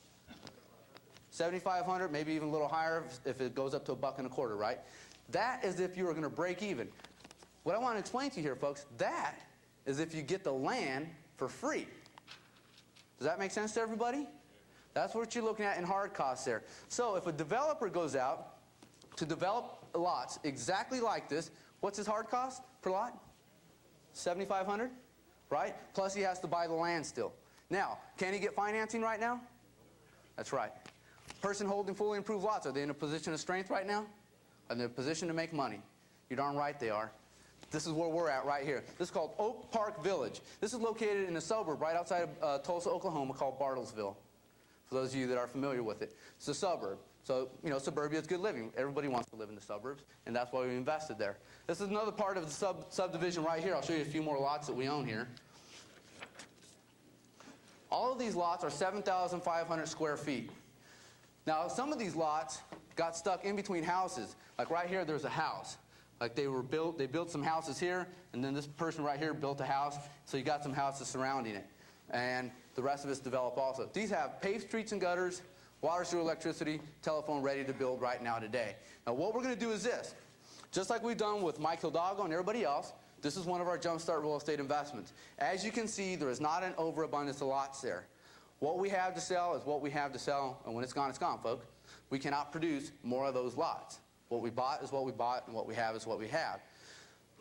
7,500, maybe even a little higher if it goes up to $1.25, right? That is if you were going to break even. What I want to explain to you here, folks, that is if you get the land for free. Does that make sense to everybody? That's what you're looking at in hard costs there. So if a developer goes out to develop lots exactly like this, what's his hard cost per lot? 7,500, right? Plus he has to buy the land still. Now, can he get financing right now? That's right. Person holding fully improved lots, are they in a position of strength right now? Are they in a position to make money? You're darn right they are. This is where we're at right here. This is called Oak Park Village. This is located in a suburb right outside of Tulsa, Oklahoma called Bartlesville. For those of you that are familiar with it. It's a suburb. So, you know, suburbia is good living. Everybody wants to live in the suburbs, and that's why we invested there. This is another part of the subdivision right here. I'll show you a few more lots that we own here. All of these lots are 7,500 square feet. Now, some of these lots got stuck in between houses. Like right here, there's a house. Like they built some houses here, and then this person right here built a house, so you got some houses surrounding it. And the rest of it's developed also. These have paved streets and gutters, water, sewer, electricity, telephone ready to build right now today. Now, what we're going to do is this. Just like we've done with Mike Hidalgo and everybody else, this is one of our Jumpstart real estate investments. As you can see, there is not an overabundance of lots there. What we have to sell is what we have to sell, and when it's gone, folks. We cannot produce more of those lots. What we bought is what we bought, and what we have is what we have.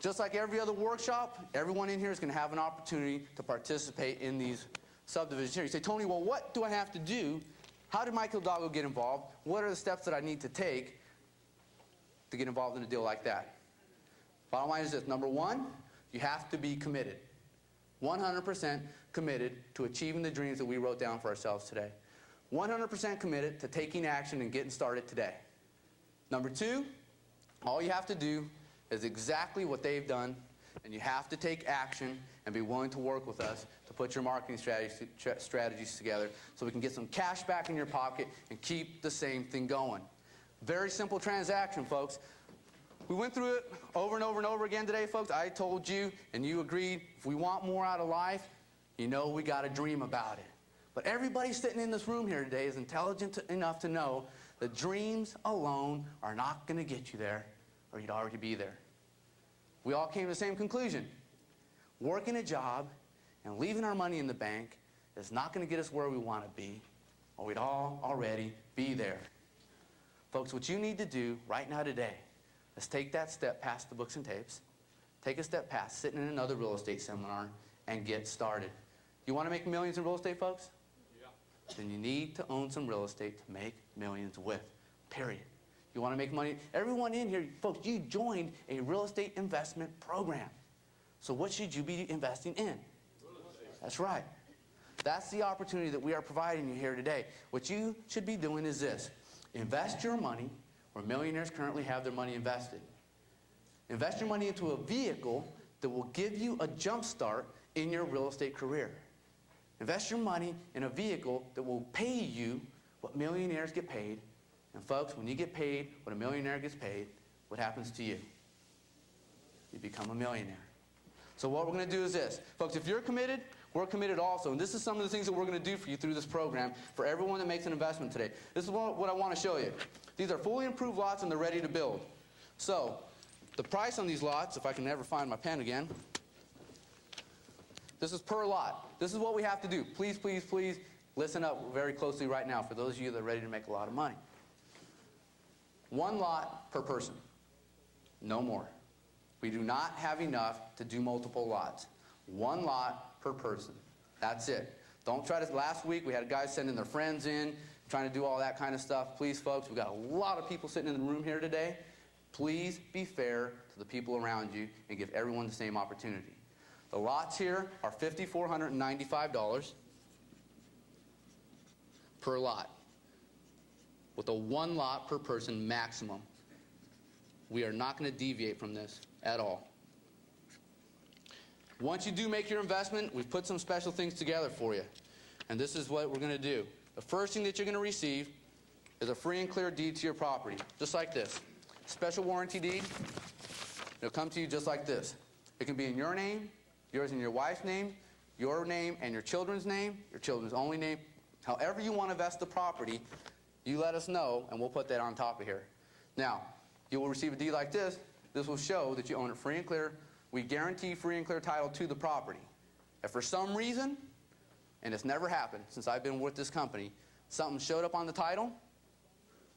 Just like every other workshop, everyone in here is going to have an opportunity to participate in these subdivisions here. You say, Tony, well, what do I have to do? How did Mike Hidalgo get involved? What are the steps that I need to take to get involved in a deal like that? Bottom line is this. Number one, you have to be committed. 100% committed to achieving the dreams that we wrote down for ourselves today. 100% committed to taking action and getting started today. Number two, all you have to do is exactly what they've done, and you have to take action and be willing to work with us to put your marketing strategies together so we can get some cash back in your pocket and keep the same thing going. Very simple transaction, folks. We went through it over and over and over again today, folks. I told you, and you agreed, if we want more out of life, you know we got to dream about it. But everybody sitting in this room here today is intelligent enough to know that dreams alone are not going to get you there, or you'd already be there. We all came to the same conclusion. Working a job and leaving our money in the bank is not going to get us where we want to be, or we'd all already be there. Folks, what you need to do right now today is take that step past the books and tapes, take a step past sitting in another real estate seminar, and get started. You want to make millions in real estate, folks? Yeah. Then you need to own some real estate to make millions with, period. You want to make money? Everyone in here, folks, you joined a real estate investment program. So what should you be investing in? That's right. That's the opportunity that we are providing you here today. What you should be doing is this. Invest your money where millionaires currently have their money invested. Invest your money into a vehicle that will give you a jump start in your real estate career. Invest your money in a vehicle that will pay you what millionaires get paid. And folks, when you get paid what a millionaire gets paid, what happens to you? You become a millionaire. So what we're going to do is this. Folks, if you're committed, we're committed also. And this is some of the things that we're going to do for you through this program for everyone that makes an investment today. This is what I want to show you. These are fully improved lots and they're ready to build. So the price on these lots, if I can never find my pen again, this is per lot. This is what we have to do. Please, please, please Listen up very closely right now for those of you that are ready to make a lot of money. 1 lot per person. No more. We do not have enough to do multiple lots. 1 lot per person. That's it. Don't try to, last week we had guys sending their friends in, trying to do all that kind of stuff. Please, folks, we've got a lot of people sitting in the room here today. Please be fair to the people around you and give everyone the same opportunity. The lots here are $5,495 per lot, with a 1 lot per person maximum. We are not going to deviate from this at all. Once you do make your investment, we've put some special things together for you. And this is what we're going to do. The first thing that you're going to receive is a free and clear deed to your property, just like this. Special warranty deed. It'll come to you just like this. It can be in your name, yours and your wife's name, your name and your children's name, your children's only name. However you want to vest the property, you let us know, and we'll put that on top of here. Now, you will receive a deed like this. This will show that you own it free and clear. We guarantee free and clear title to the property. If for some reason, and it's never happened since I've been with this company, something showed up on the title,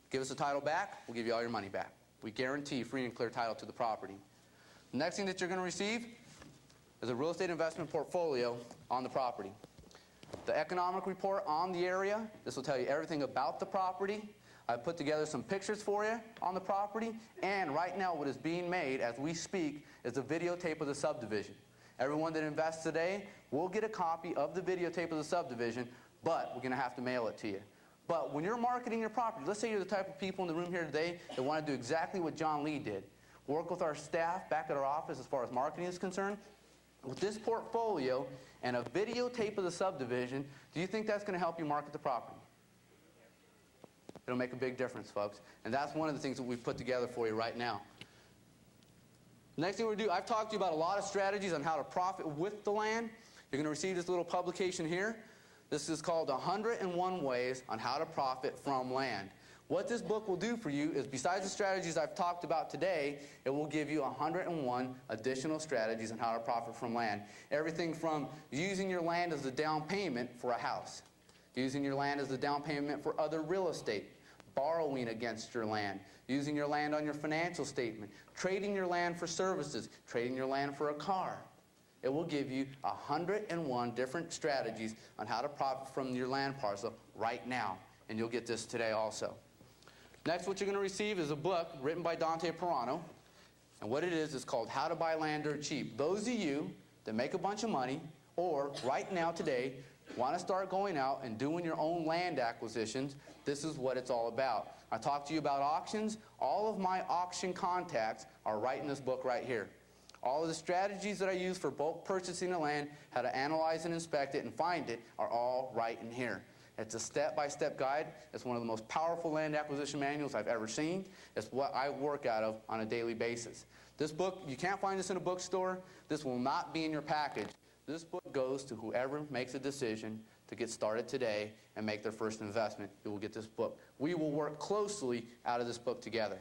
give us the title back, we'll give you all your money back. We guarantee free and clear title to the property. The next thing that you're going to receive is a real estate investment portfolio on the property. The economic report on the area, this will tell you everything about the property. I put together some pictures for you on the property, and right now what is being made as we speak is a videotape of the subdivision. Everyone that invests today will get a copy of the videotape of the subdivision, but we're going to have to mail it to you. But when you're marketing your property, let's say you're the type of people in the room here today that want to do exactly what John Lee did. Work with our staff back at our office as far as marketing is concerned. With this portfolio and a videotape of the subdivision, do you think that's going to help you market the property? It'll make a big difference, folks. And that's one of the things that we've put together for you right now. Next thing we're going to do, I've talked to you about a lot of strategies on how to profit with the land. You're going to receive this little publication here. This is called 101 Ways on How to Profit from Land. What this book will do for you is, besides the strategies I've talked about today, it will give you 101 additional strategies on how to profit from land. Everything from using your land as the down payment for a house, using your land as the down payment for other real estate, borrowing against your land, using your land on your financial statement, trading your land for services, trading your land for a car. It will give you 101 different strategies on how to profit from your land parcel right now. And you'll get this today also. Next, what you're going to receive is a book written by Dante Perano. And what it is called How to Buy Land Dirt Cheap. Those of you that make a bunch of money, or right now today, want to start going out and doing your own land acquisitions, this is what it's all about. I talked to you about auctions. All of my auction contacts are right in this book right here. All of the strategies that I use for bulk purchasing the land, how to analyze and inspect it and find it, are all right in here. It's a step-by-step guide. It's one of the most powerful land acquisition manuals I've ever seen. It's what I work out of on a daily basis. This book, you can't find this in a bookstore. This will not be in your package. This book goes to whoever makes a decision to get started today and make their first investment. You will get this book. We will work closely out of this book together.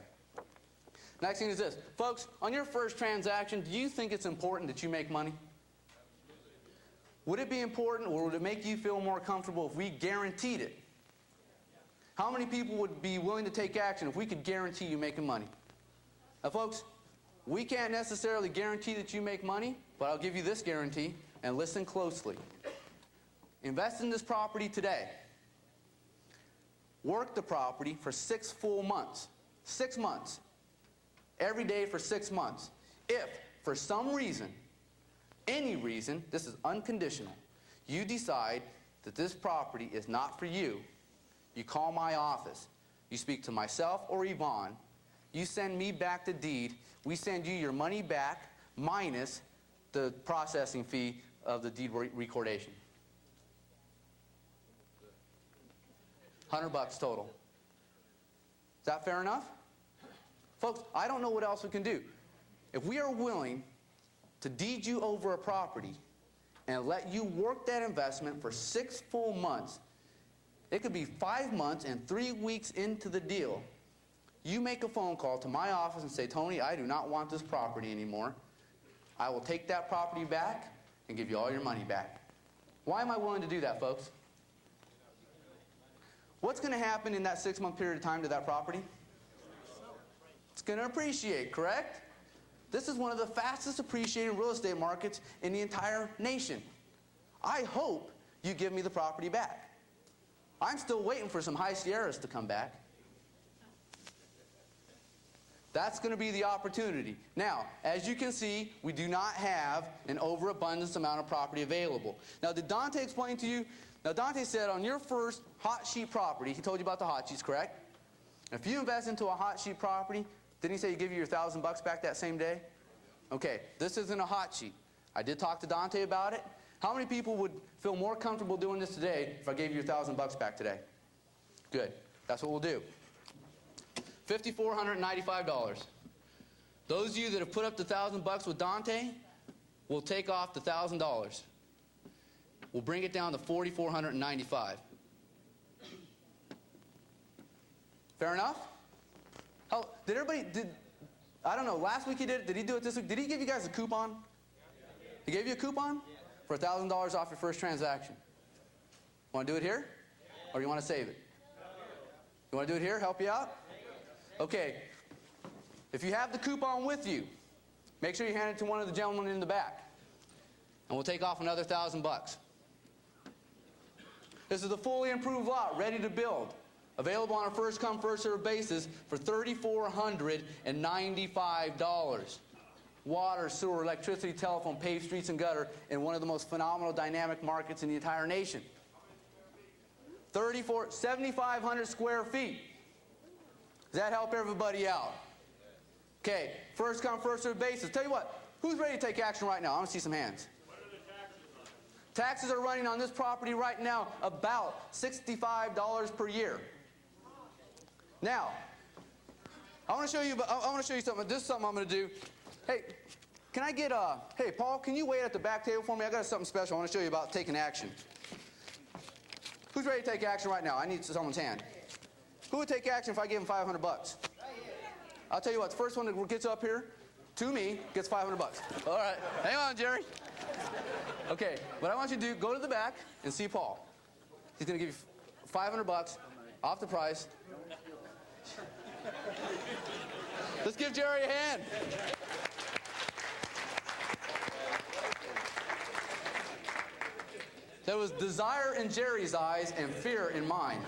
Next thing is this. Folks, on your first transaction, do you think it's important that you make money? Would it be important, or would it make you feel more comfortable if we guaranteed it? How many people would be willing to take action if we could guarantee you making money? Now, folks, we can't necessarily guarantee that you make money, but I'll give you this guarantee, and listen closely. Invest in this property today. Work the property for 6 full months. 6 months. Every day for 6 months. If, for some reason, any reason, this is unconditional, you decide that this property is not for you, you call my office, you speak to myself or Yvonne, you send me back the deed, we send you your money back minus the processing fee of the deed recordation. $100 total. Is that fair enough? Folks, I don't know what else we can do. If we are willing to deed you over a property and let you work that investment for 6 full months, it could be 5 months and 3 weeks into the deal. You make a phone call to my office and say, Tony, I do not want this property anymore. I will take that property back and give you all your money back. Why am I willing to do that, folks? what's going to happen in that 6-month period of time to that property? It's going to appreciate, correct? This is one of the fastest appreciating real estate markets in the entire nation. I hope you give me the property back. I'm still waiting for some high Sierras to come back. That's going to be the opportunity. Now, as you can see, we do not have an overabundance amount of property available. Now, did Dante explain to you? Now, Dante said on your first hot sheet property, he told you about the hot sheets, correct? If you invest into a hot sheet property, didn't he say he'd give you your $1,000 back that same day? Okay, this isn't a hot sheet. I did talk to Dante about it. How many people would feel more comfortable doing this today if I gave you your $1,000 back today? Good. That's what we'll do. $5,495. Those of you that have put up the $1,000 with Dante will take off the $1,000. We'll bring it down to $4,495. Fair enough? How did everybody? I don't know. Last week he did it. Did he do it this week? Did he give you guys a coupon? He gave you a coupon for $1,000 off your first transaction. Want to do it here, or you want to save it? You want to do it here? Help you out? Okay, if you have the coupon with you, make sure you hand it to one of the gentlemen in the back, and we'll take off another $1,000. This is a fully improved lot, ready to build, available on a first-come, first-served basis for $3,495. Water, sewer, electricity, telephone, paved streets, and gutter in one of the most phenomenal dynamic markets in the entire nation. 7,500 square feet. Does that help everybody out? Okay, first come, first served basis. Tell you what, who's ready to take action right now? I want to see some hands. What are the taxes on it? Taxes are running on this property right now about $65 per year. Now, I want to show you something. This is something I'm going to do. Hey, can I get hey, Paul, can you wait at the back table for me? I got something special I want to show you about taking action. Who's ready to take action right now? I need someone's hand. Who would take action if I gave him $500? I'll tell you what, the first one that gets up here to me gets $500. All right, hang on, Jerry. Okay, what I want you to do, go to the back and see Paul. He's going to give you $500 off the price. Let's give Jerry a hand. There was desire in Jerry's eyes and fear in mine.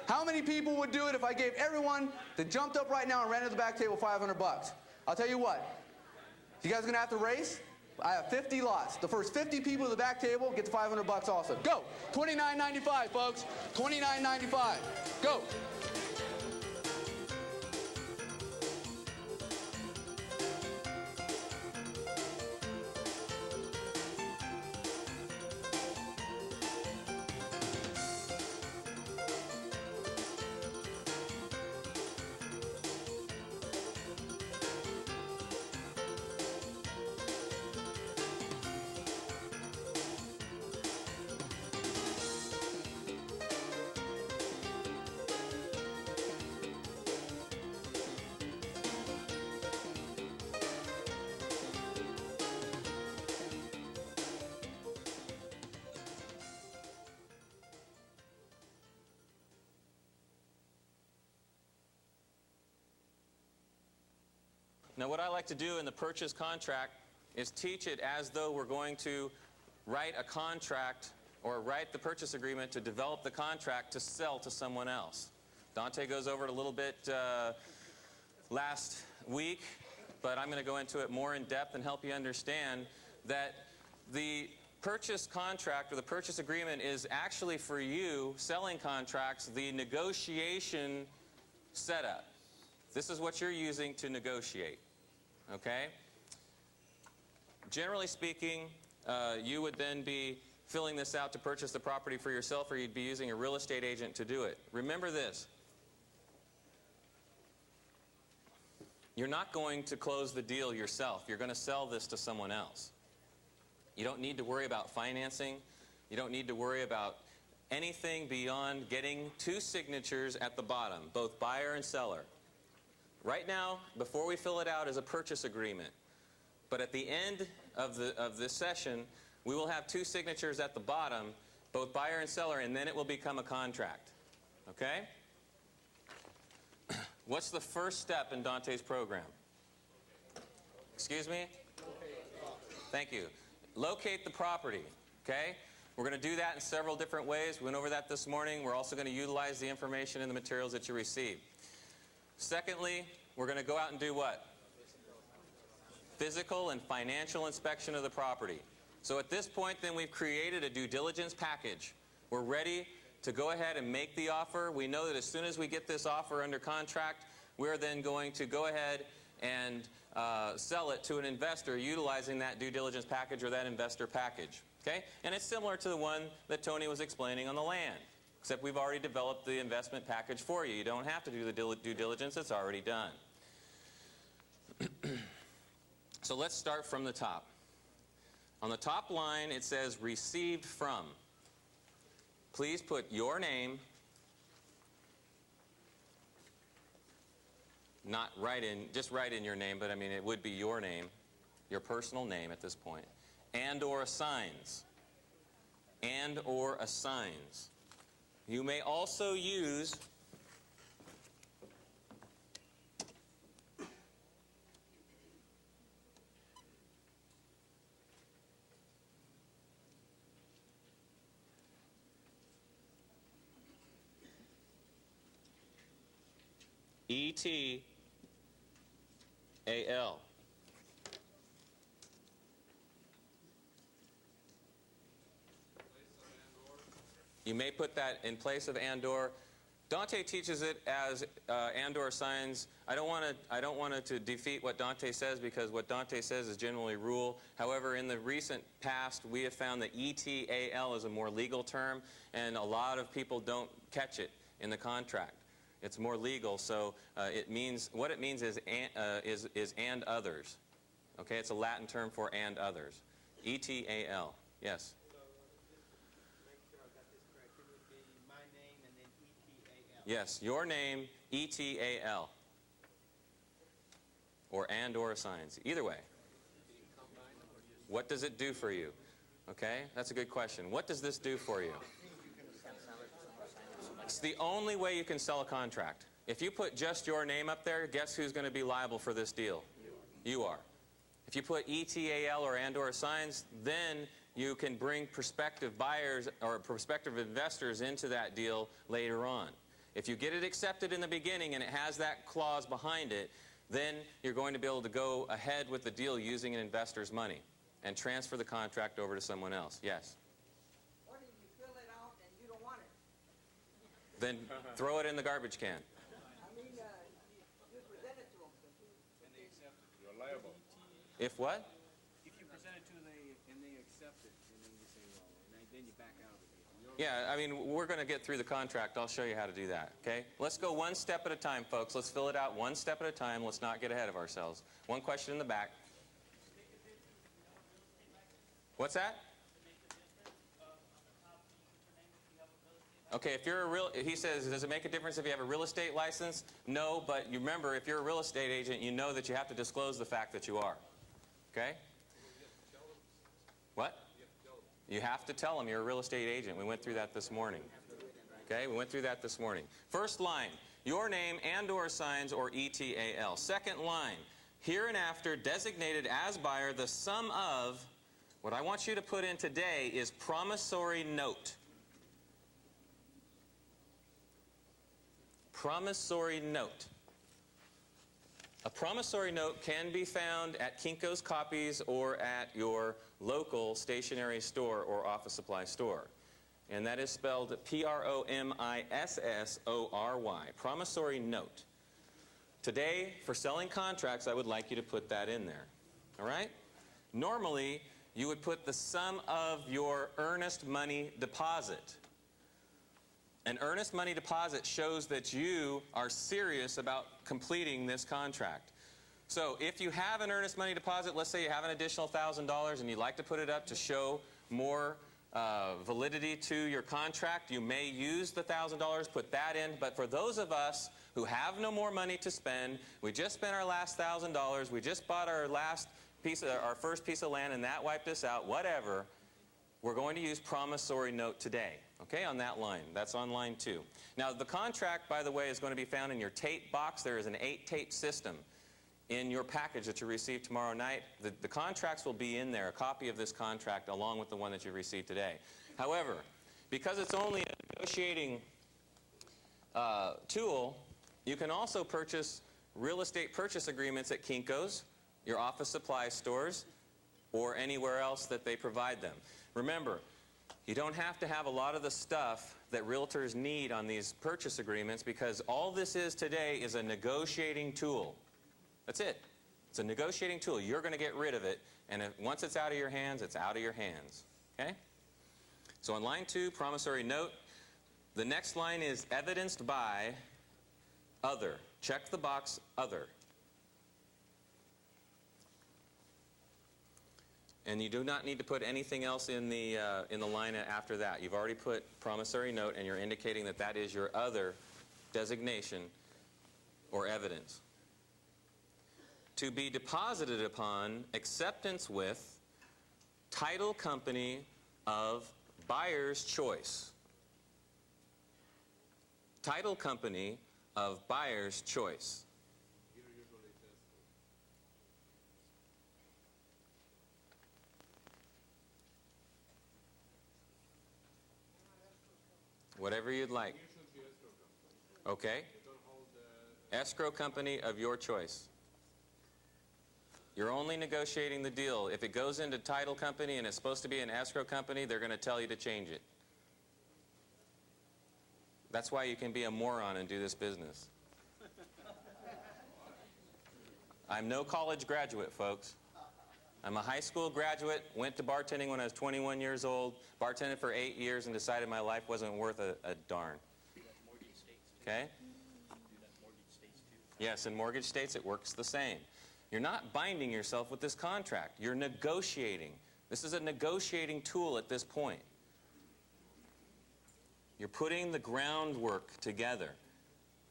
How many people would do it if I gave everyone that jumped up right now and ran to the back table $500? I'll tell you what. You guys gonna have to race? I have 50 lots. The first 50 people at the back table get the $500 also. Go. $29.95, folks. $29.95. Go. Now, what I like to do in the purchase contract is teach it as though we're going to write a contract or write the purchase agreement to develop the contract to sell to someone else. Dante goes over it a little bit last week, but I'm going to go into it more in depth and help you understand that the purchase contract or the purchase agreement is actually for you, selling contracts, the negotiation setup. This is what you're using to negotiate. Okay? Generally speaking, you would then be filling this out to purchase the property for yourself, or you'd be using a real estate agent to do it. Remember this. You're not going to close the deal yourself. You're going to sell this to someone else. You don't need to worry about financing. You don't need to worry about anything beyond getting 2 signatures at the bottom, both buyer and seller. Right now, before we fill it out, is a purchase agreement. But at the end of this session, we will have 2 signatures at the bottom, both buyer and seller, and then it will become a contract. Okay? What's the first step in Dante's program? Excuse me? Thank you. Locate the property. Okay? We're going to do that in several different ways. We went over that this morning. We're also going to utilize the information and the materials that you received. Secondly, we're going to go out and do what? Physical and financial inspection of the property. So at this point, then, we've created a due diligence package. We're ready to go ahead and make the offer. We know that as soon as we get this offer under contract, we're then going to go ahead and sell it to an investor utilizing that due diligence package or that investor package. Okay? And it's similar to the one that Tony was explaining on the land, except we've already developed the investment package for you. You don't have to do the due diligence. It's already done. So let's start from the top. On the top line, it says received from. Please put your name, not write in, just write in your name, but I mean it would be your name, your personal name at this point, and or assigns. And or assigns. You may also use ETAL. You may put that in place of and/or. Dante teaches it as and/or signs. I don't want it to defeat what Dante says, because what Dante says is generally rule. However, in the recent past, we have found that ETAL is a more legal term, and a lot of people don't catch it in the contract. It's more legal, so it means, what it means is and others. Okay, it's a Latin term for and others. ETAL. Yes. Yes, your name, ETAL. Or and or assigns. Either way. What does it do for you? Okay, that's a good question. What does this do for you? It's the only way you can sell a contract. If you put just your name up there, guess who's going to be liable for this deal? You are. If you put ETAL or and or assigns, then you can bring prospective buyers or prospective investors into that deal later on. If you get it accepted in the beginning and it has that clause behind it, then you're going to be able to go ahead with the deal using an investor's money and transfer the contract over to someone else. Yes? What if you fill it out and you don't want it? Then throw it in the garbage can. I mean, you present it to them. And they accept it. You're liable. If what? If you present it to them and they accept it, and then you say, well, then you back out of the deal. Yeah, I mean, we're going to get through the contract. I'll show you how to do that, okay? Let's go one step at a time, folks. Let's fill it out one step at a time. Let's not get ahead of ourselves. One question in the back. What's that? Okay, if you're a real, he says, does it make a difference if you have a real estate license? No, but you remember, if you're a real estate agent, you know that you have to disclose the fact that you are. Okay? What? You have to tell them you're a real estate agent. We went through that this morning. Okay, we went through that this morning. First line, your name and or signs or ETAL. Second line, hereinafter designated as buyer the sum of, what I want you to put in today is promissory note. Promissory note. A promissory note can be found at Kinko's Copies or at your local stationery store or office supply store. And that is spelled P-R-O-M-I-S-S-O-R-Y. Promissory note. Today, for selling contracts, I would like you to put that in there. All right? Normally, you would put the sum of your earnest money deposit. An earnest money deposit shows that you are serious about completing this contract. So if you have an earnest money deposit, let's say you have an additional $1,000 and you'd like to put it up to show more validity to your contract, you may use the $1,000, put that in. But for those of us who have no more money to spend, we just spent our last $1,000, we just bought our first piece of land and that wiped us out, whatever, we're going to use promissory note today, okay, on that line. That's on line 2. Now, the contract, by the way, is going to be found in your tape box. There is an 8-tape system in your package that you receive tomorrow night. The contracts will be in there, a copy of this contract along with the one that you received today. However, because it's only a negotiating tool, you can also purchase real estate purchase agreements at Kinko's, your office supply stores, or anywhere else that they provide them. Remember, you don't have to have a lot of the stuff that realtors need on these purchase agreements, because all this is today is a negotiating tool. That's it. It's a negotiating tool. You're going to get rid of it, and once it's out of your hands, it's out of your hands. Okay? So on line 2, promissory note. The next line is evidenced by other. Check the box other. And you do not need to put anything else in the line after that. You've already put promissory note, and you're indicating that that is your other designation or evidence. To be deposited upon acceptance with title company of buyer's choice. Title company of buyer's choice. Whatever you'd like. Okay. Escrow company of your choice. You're only negotiating the deal. If it goes into title company and it's supposed to be an escrow company, they're going to tell you to change it. That's why you can be a moron and do this business. I'm no college graduate, folks. I'm a high school graduate, went to bartending when I was 21 years old, bartended for 8 years, and decided my life wasn't worth a darn. Okay? Yes, in mortgage states it works the same. You're not binding yourself with this contract. You're negotiating. This is a negotiating tool at this point. You're putting the groundwork together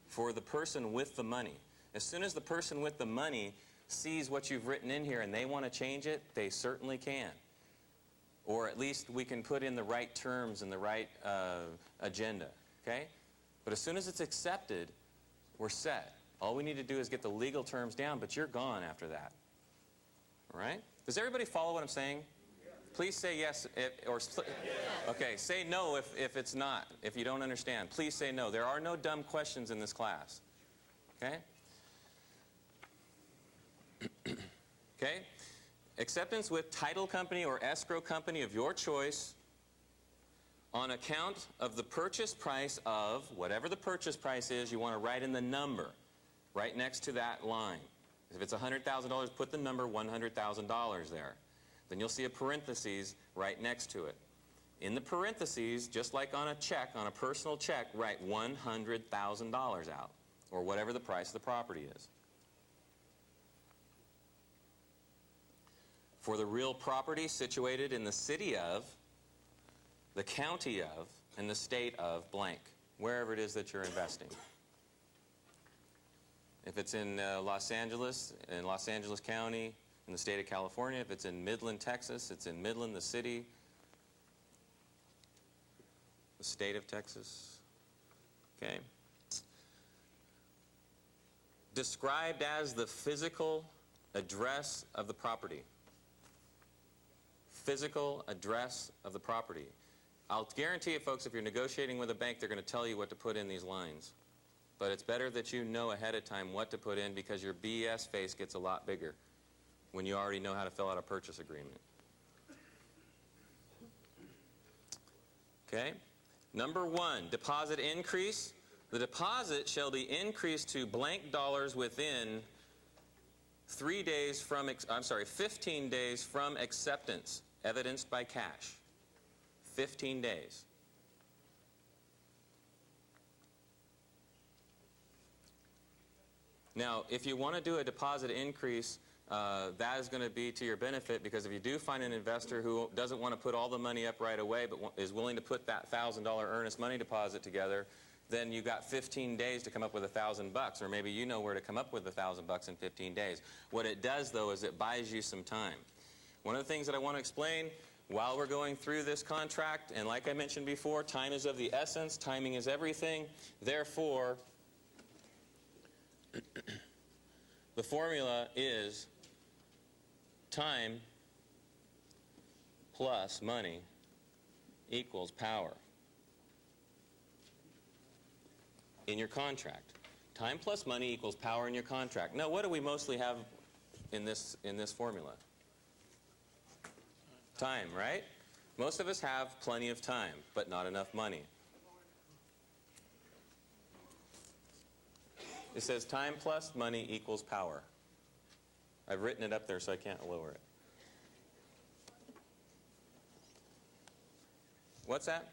for the person with the money. As soon as the person with the money sees what you've written in here and they want to change it, they certainly can. Or at least we can put in the right terms and the right agenda. Okay? But as soon as it's accepted, we're set. All we need to do is get the legal terms down, but you're gone after that. All right? Does everybody follow what I'm saying? Please say yes, okay, say no if it's not, if you don't understand. Please say no. There are no dumb questions in this class. Okay? Okay? Acceptance with title company or escrow company of your choice on account of the purchase price of, whatever the purchase price is, you want to write in the number right next to that line. If it's $100,000, put the number $100,000 there. Then you'll see a parentheses right next to it. In the parentheses, just like on a check, on a personal check, write $100,000 out, or whatever the price of the property is. For the real property situated in the city of, the county of, and the state of blank, wherever it is that you're investing. If it's in Los Angeles County, in the state of California. If it's in Midland, Texas, it's in Midland, the city, the state of Texas. Okay. Described as the physical address of the property. Physical address of the property. I'll guarantee you, folks, if you're negotiating with a bank, they're going to tell you what to put in these lines. But it's better that you know ahead of time what to put in, because your BS face gets a lot bigger when you already know how to fill out a purchase agreement. Okay? Number 1, deposit increase. The deposit shall be increased to blank dollars within 15 days from acceptance, evidenced by cash. 15 days. Now, if you want to do a deposit increase, that is going to be to your benefit, because if you do find an investor who doesn't want to put all the money up right away but is willing to put that $1,000 earnest money deposit together, then you've got 15 days to come up with $1,000, or maybe you know where to come up with $1,000 in 15 days. What it does, though, is it buys you some time. One of the things that I want to explain, while we're going through this contract, and like I mentioned before, time is of the essence, timing is everything. Therefore, the formula is time plus money equals power in your contract. Time plus money equals power in your contract. Now, what do we mostly have in this formula? Time, right? Most of us have plenty of time, but not enough money. It says time plus money equals power. I've written it up there so I can't lower it. What's that?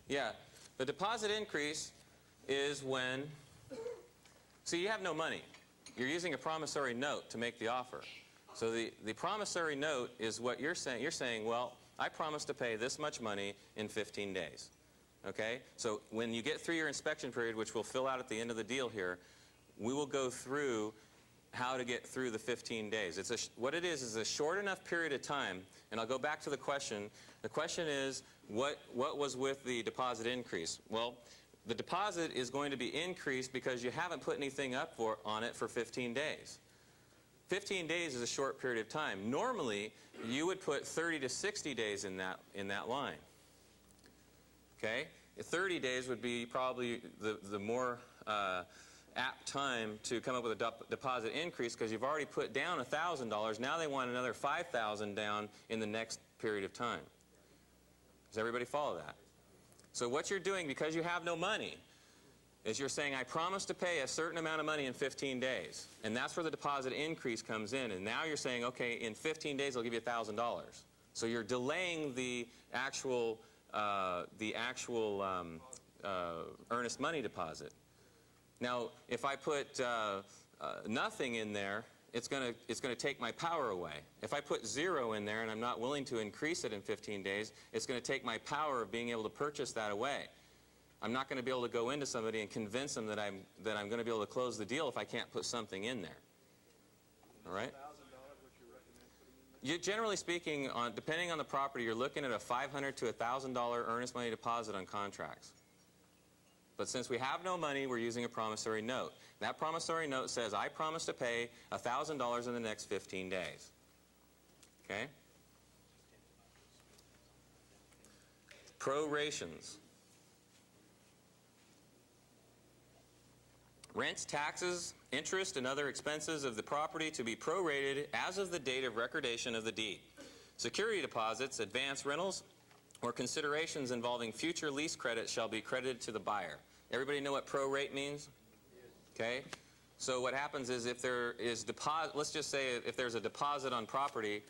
Yeah, the deposit increase is when, so you have no money. You're using a promissory note to make the offer. So the promissory note is what you're saying. You're saying, well, I promise to pay this much money in 15 days. Okay? So when you get through your inspection period, which we'll fill out at the end of the deal here, we will go through how to get through the 15 days. What it is a short enough period of time, and I'll go back to the question. The question is, what was with the deposit increase? Well, the deposit is going to be increased because you haven't put anything up on it for 15 days. 15 days is a short period of time. Normally, you would put 30 to 60 days in that line. Okay? 30 days would be probably the more apt time to come up with a deposit increase because you've already put down $1,000. Now they want another $5,000 down in the next period of time. Does everybody follow that? So what you're doing, because you have no money, is you're saying, I promise to pay a certain amount of money in 15 days. And that's where the deposit increase comes in. And now you're saying, okay, in 15 days I'll give you $1,000. So you're delaying the actual earnest money deposit. Now, if I put nothing in there, it's going to take my power away. If I put 0 in there and I'm not willing to increase it in 15 days, it's going to take my power of being able to purchase that away. I'm not going to be able to go into somebody and convince them that I'm going to be able to close the deal if I can't put something in there. All right? Generally speaking, depending on the property, you're looking at a $500 to $1,000 earnest money deposit on contracts. But since we have no money, we're using a promissory note. That promissory note says, I promise to pay $1,000 in the next 15 days. Okay? Prorations. Rents, taxes, interest, and other expenses of the property to be prorated as of the date of recordation of the deed. Security deposits, advance rentals, or considerations involving future lease credits shall be credited to the buyer. Everybody know what prorate means? Okay? So what happens is if there is deposit, let's just say if there's a deposit on property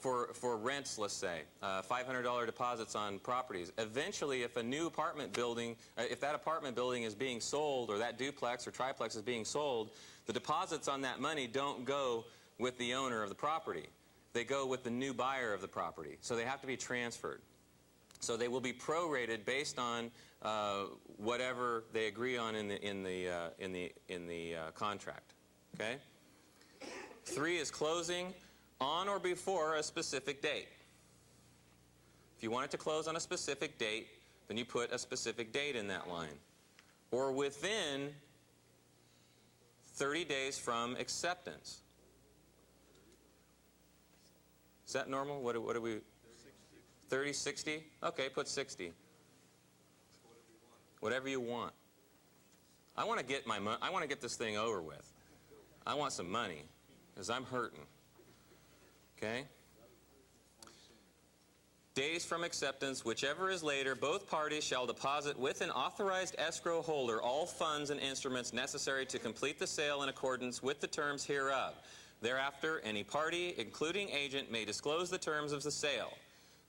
for rents, let's say, $500 deposits on properties. Eventually, if a new apartment building, if that apartment building is being sold, or that duplex or triplex is being sold, the deposits on that money don't go with the owner of the property. They go with the new buyer of the property. So they have to be transferred. So they will be prorated based on whatever they agree on in the contract. Okay. 3 is closing on or before a specific date. If you want it to close on a specific date, then you put a specific date in that line. Or within 30 days from acceptance. Is that normal? What do we... 30, 60? Okay, put 60. Whatever you want. I want to get this thing over with. I want some money, because I'm hurting. Okay? Days from acceptance, whichever is later, both parties shall deposit with an authorized escrow holder all funds and instruments necessary to complete the sale in accordance with the terms hereof. Thereafter, any party, including agent, may disclose the terms of the sale.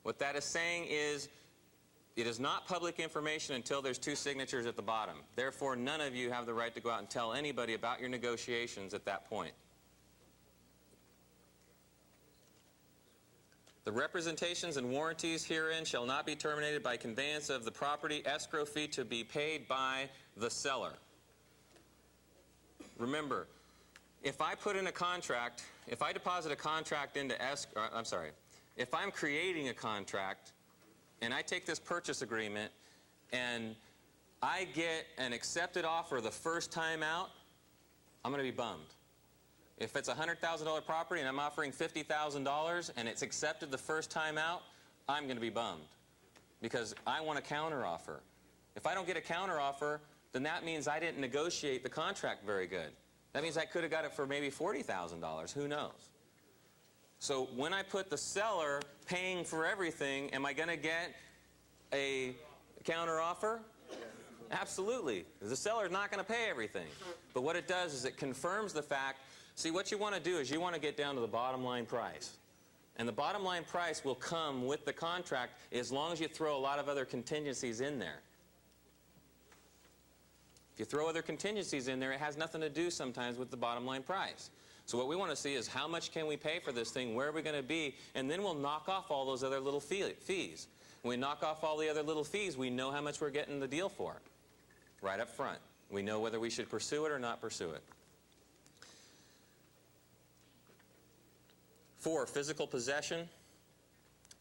What that is saying is, it is not public information until there's 2 signatures at the bottom. Therefore, none of you have the right to go out and tell anybody about your negotiations at that point. The representations and warranties herein shall not be terminated by conveyance of the property, escrow fee to be paid by the seller. Remember, if I put in a contract, if I deposit a contract into escrow, I'm sorry, if I'm creating a contract and I take this purchase agreement and I get an accepted offer the first time out, I'm going to be bummed. If it's a $100,000 property and I'm offering $50,000 and it's accepted the first time out, I'm going to be bummed because I want a counteroffer. If I don't get a counteroffer, then that means I didn't negotiate the contract very good. That means I could have got it for maybe $40,000. Who knows? So when I put the seller paying for everything, am I going to get a counteroffer? Absolutely. The seller's not going to pay everything. But what it does is it confirms the fact. See, what you want to do is you want to get down to the bottom line price. And the bottom line price will come with the contract as long as you throw a lot of other contingencies in there. If you throw other contingencies in there, it has nothing to do sometimes with the bottom line price. So what we want to see is how much can we pay for this thing, where are we going to be, and then we'll knock off all those other little fees. When we knock off all the other little fees, we know how much we're getting the deal for right up front. We know whether we should pursue it or not pursue it. 4, physical possession.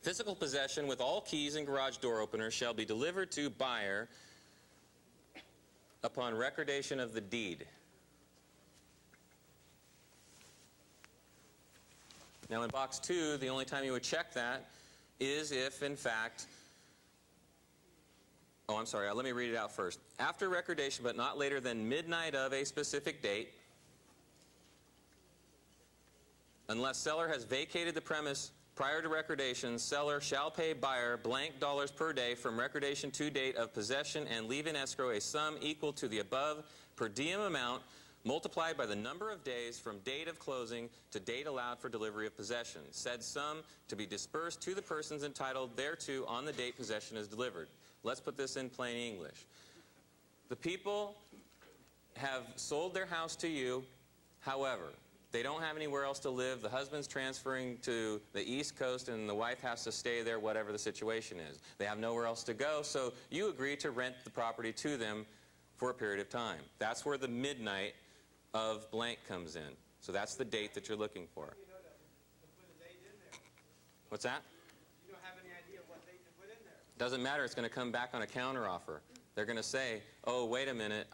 Physical possession with all keys and garage door openers shall be delivered to buyer upon recordation of the deed. Now in box 2, the only time you would check that is if, in fact, let me read it out first. After recordation, but not later than midnight of a specific date, unless seller has vacated the premise prior to recordation, seller shall pay buyer blank dollars per day from recordation to date of possession and leave in escrow a sum equal to the above per diem amount multiplied by the number of days from date of closing to date allowed for delivery of possession. Said sum to be dispersed to the persons entitled thereto on the date possession is delivered. Let's put this in plain English. The people have sold their house to you, however, they don't have anywhere else to live. The husband's transferring to the East Coast and the wife has to stay there, whatever the situation is. They have nowhere else to go, so you agree to rent the property to them for a period of time. That's where the midnight of blank comes in. So that's the date that you're looking for. You know to put a date in there. What's that? You don't have any idea what date to put in there. Doesn't matter. It's going to come back on a counteroffer. They're going to say, oh, wait a minute,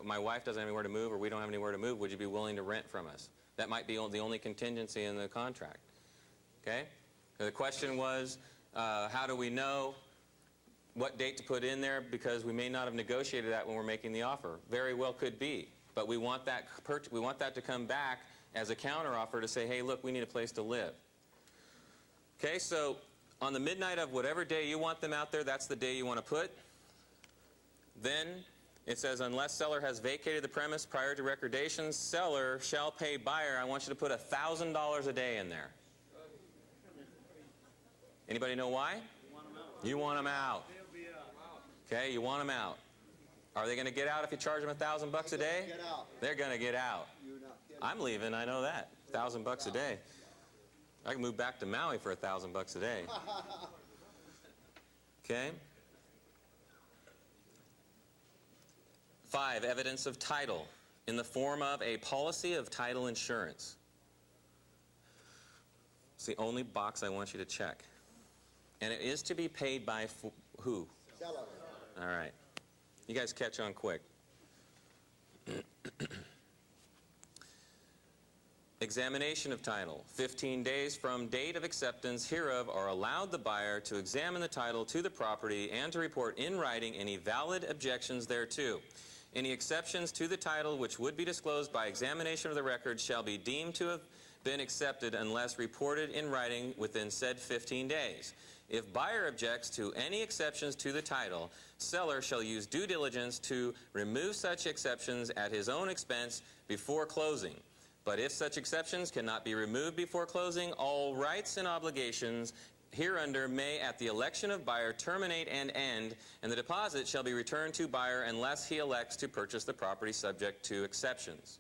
my wife doesn't have anywhere to move or we don't have anywhere to move. Would you be willing to rent from us? That might be the only contingency in the contract. Okay? The question was, how do we know what date to put in there? Because we may not have negotiated that when we're making the offer. Very well could be. But we want that to come back as a counteroffer to say, hey, look, we need a place to live. Okay, so on the midnight of whatever day you want them out there, that's the day you want to put. Then it says, unless seller has vacated the premise prior to recordation, seller shall pay buyer. I want you to put $1,000 a day in there. Anybody know why? You want them out. Okay, you want them out. Are they going to get out if you charge them $1,000 a day? Get out. They're going to get out. You're not kidding. I'm leaving, I know that. $1,000 a day. I can move back to Maui for $1,000 a day. Okay? 5, evidence of title in the form of a policy of title insurance. It's the only box I want you to check. And it is to be paid by who? Seller. All right. You guys catch on quick. Examination of title. 15 days from date of acceptance hereof are allowed the buyer to examine the title to the property and to report in writing any valid objections thereto. Any exceptions to the title which would be disclosed by examination of the record shall be deemed to have been accepted unless reported in writing within said 15 days. If buyer objects to any exceptions to the title, seller shall use due diligence to remove such exceptions at his own expense before closing. But if such exceptions cannot be removed before closing, all rights and obligations hereunder may at the election of buyer terminate and end, and the deposit shall be returned to buyer unless he elects to purchase the property subject to exceptions.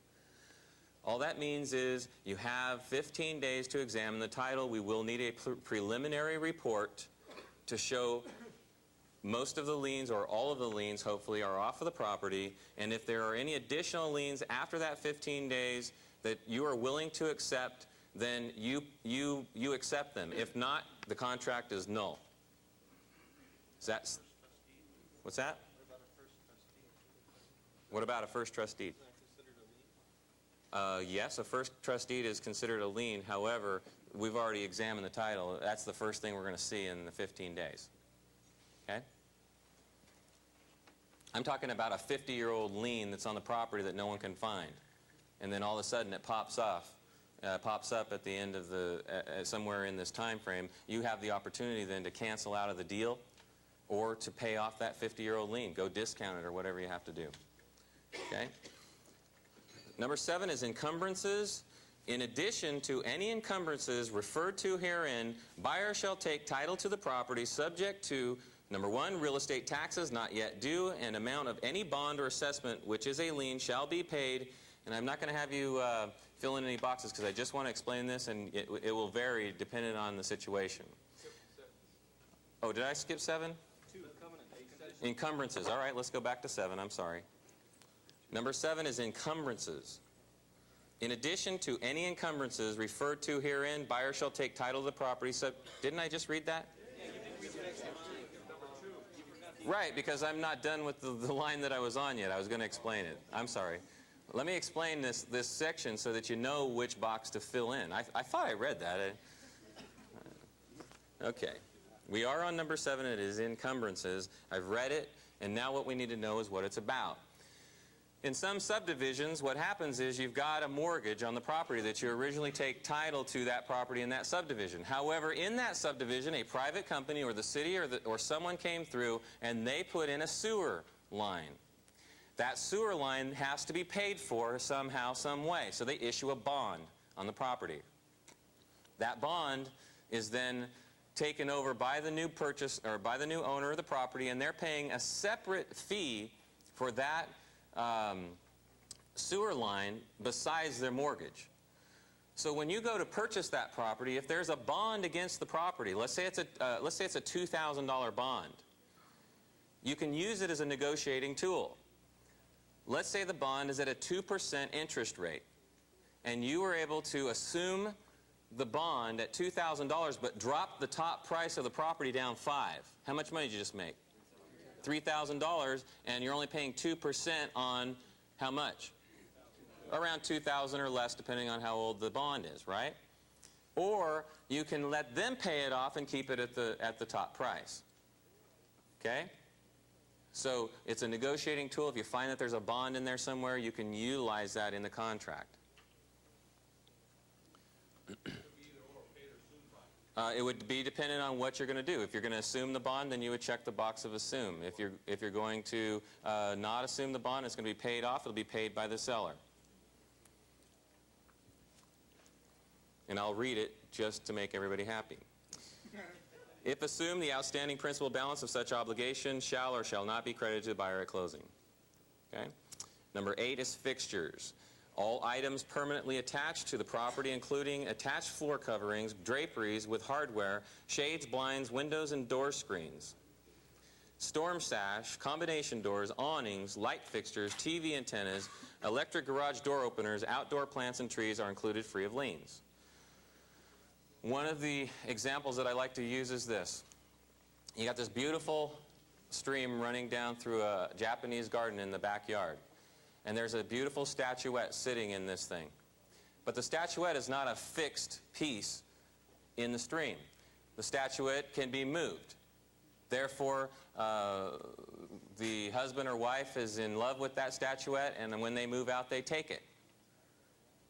All that means is you have 15 days to examine the title. We will need a preliminary report to show most of the liens or all of the liens, hopefully, are off of the property. And if there are any additional liens after that 15 days, that you are willing to accept, then you accept them. If not, the contract is null. Is that, what's that? What about a first trust deed? Yes, a first trust deed is considered a lien. However, we've already examined the title. That's the first thing we're going to see in the 15 days. Okay? I'm talking about a 50-year-old lien that's on the property that no one can find. And then all of a sudden it pops up at the end of the, somewhere in this time frame. You have the opportunity then to cancel out of the deal or to pay off that 50-year-old lien. Go discount it or whatever you have to do. Okay? Number 7 is encumbrances. In addition to any encumbrances referred to herein, buyer shall take title to the property subject to, number 1, real estate taxes not yet due, and amount of any bond or assessment which is a lien shall be paid. And I'm not going to have you fill in any boxes because I just want to explain this, and it will vary depending on the situation. Oh, did I skip 7? Encumbrances. All right, let's go back to 7. I'm sorry. Number 7 is encumbrances. In addition to any encumbrances referred to herein, buyer shall take title to the property. So, didn't I just read that? Right, because I'm not done with the line that I was on yet. I was going to explain it. I'm sorry. Let me explain this section so that you know which box to fill in. I thought I read that. Okay. We are on number 7. It is encumbrances. I've read it, and now what we need to know is what it's about. In some subdivisions, what happens is you've got a mortgage on the property that you originally take title to that property in that subdivision. However, in that subdivision, a private company or the city or someone came through and they put in a sewer line. That sewer line has to be paid for somehow, some way. So they issue a bond on the property. That bond is then taken over by the new by the new owner of the property, and they're paying a separate fee for that sewer line besides their mortgage. So when you go to purchase that property, if there's a bond against the property, let's say it's a $2,000 bond, you can use it as a negotiating tool. Let's say the bond is at a 2% interest rate, and you were able to assume the bond at $2,000 but drop the top price of the property down 5. How much money did you just make? $3,000, and you're only paying 2% on how much? Around $2,000 or less, depending on how old the bond is, right? Or you can let them pay it off and keep it at the top price. Okay? So it's a negotiating tool. If you find that there's a bond in there somewhere, you can utilize that in the contract. It would be dependent on what you're going to do. If you're going to assume the bond, then you would check the box of assume. If you're going to not assume the bond, it's going to be paid off. It'll be paid by the seller. And I'll read it just to make everybody happy. If assumed, the outstanding principal balance of such obligation shall or shall not be credited to the buyer at closing. Okay? Number 8 is fixtures. All items permanently attached to the property, including attached floor coverings, draperies with hardware, shades, blinds, windows, and door screens. Storm sash, combination doors, awnings, light fixtures, TV antennas, electric garage door openers, outdoor plants and trees are included free of liens. One of the examples that I like to use is this. You got this beautiful stream running down through a Japanese garden in the backyard. And there's a beautiful statuette sitting in this thing. But the statuette is not a fixed piece in the stream. The statuette can be moved. Therefore, the husband or wife is in love with that statuette, and when they move out, they take it.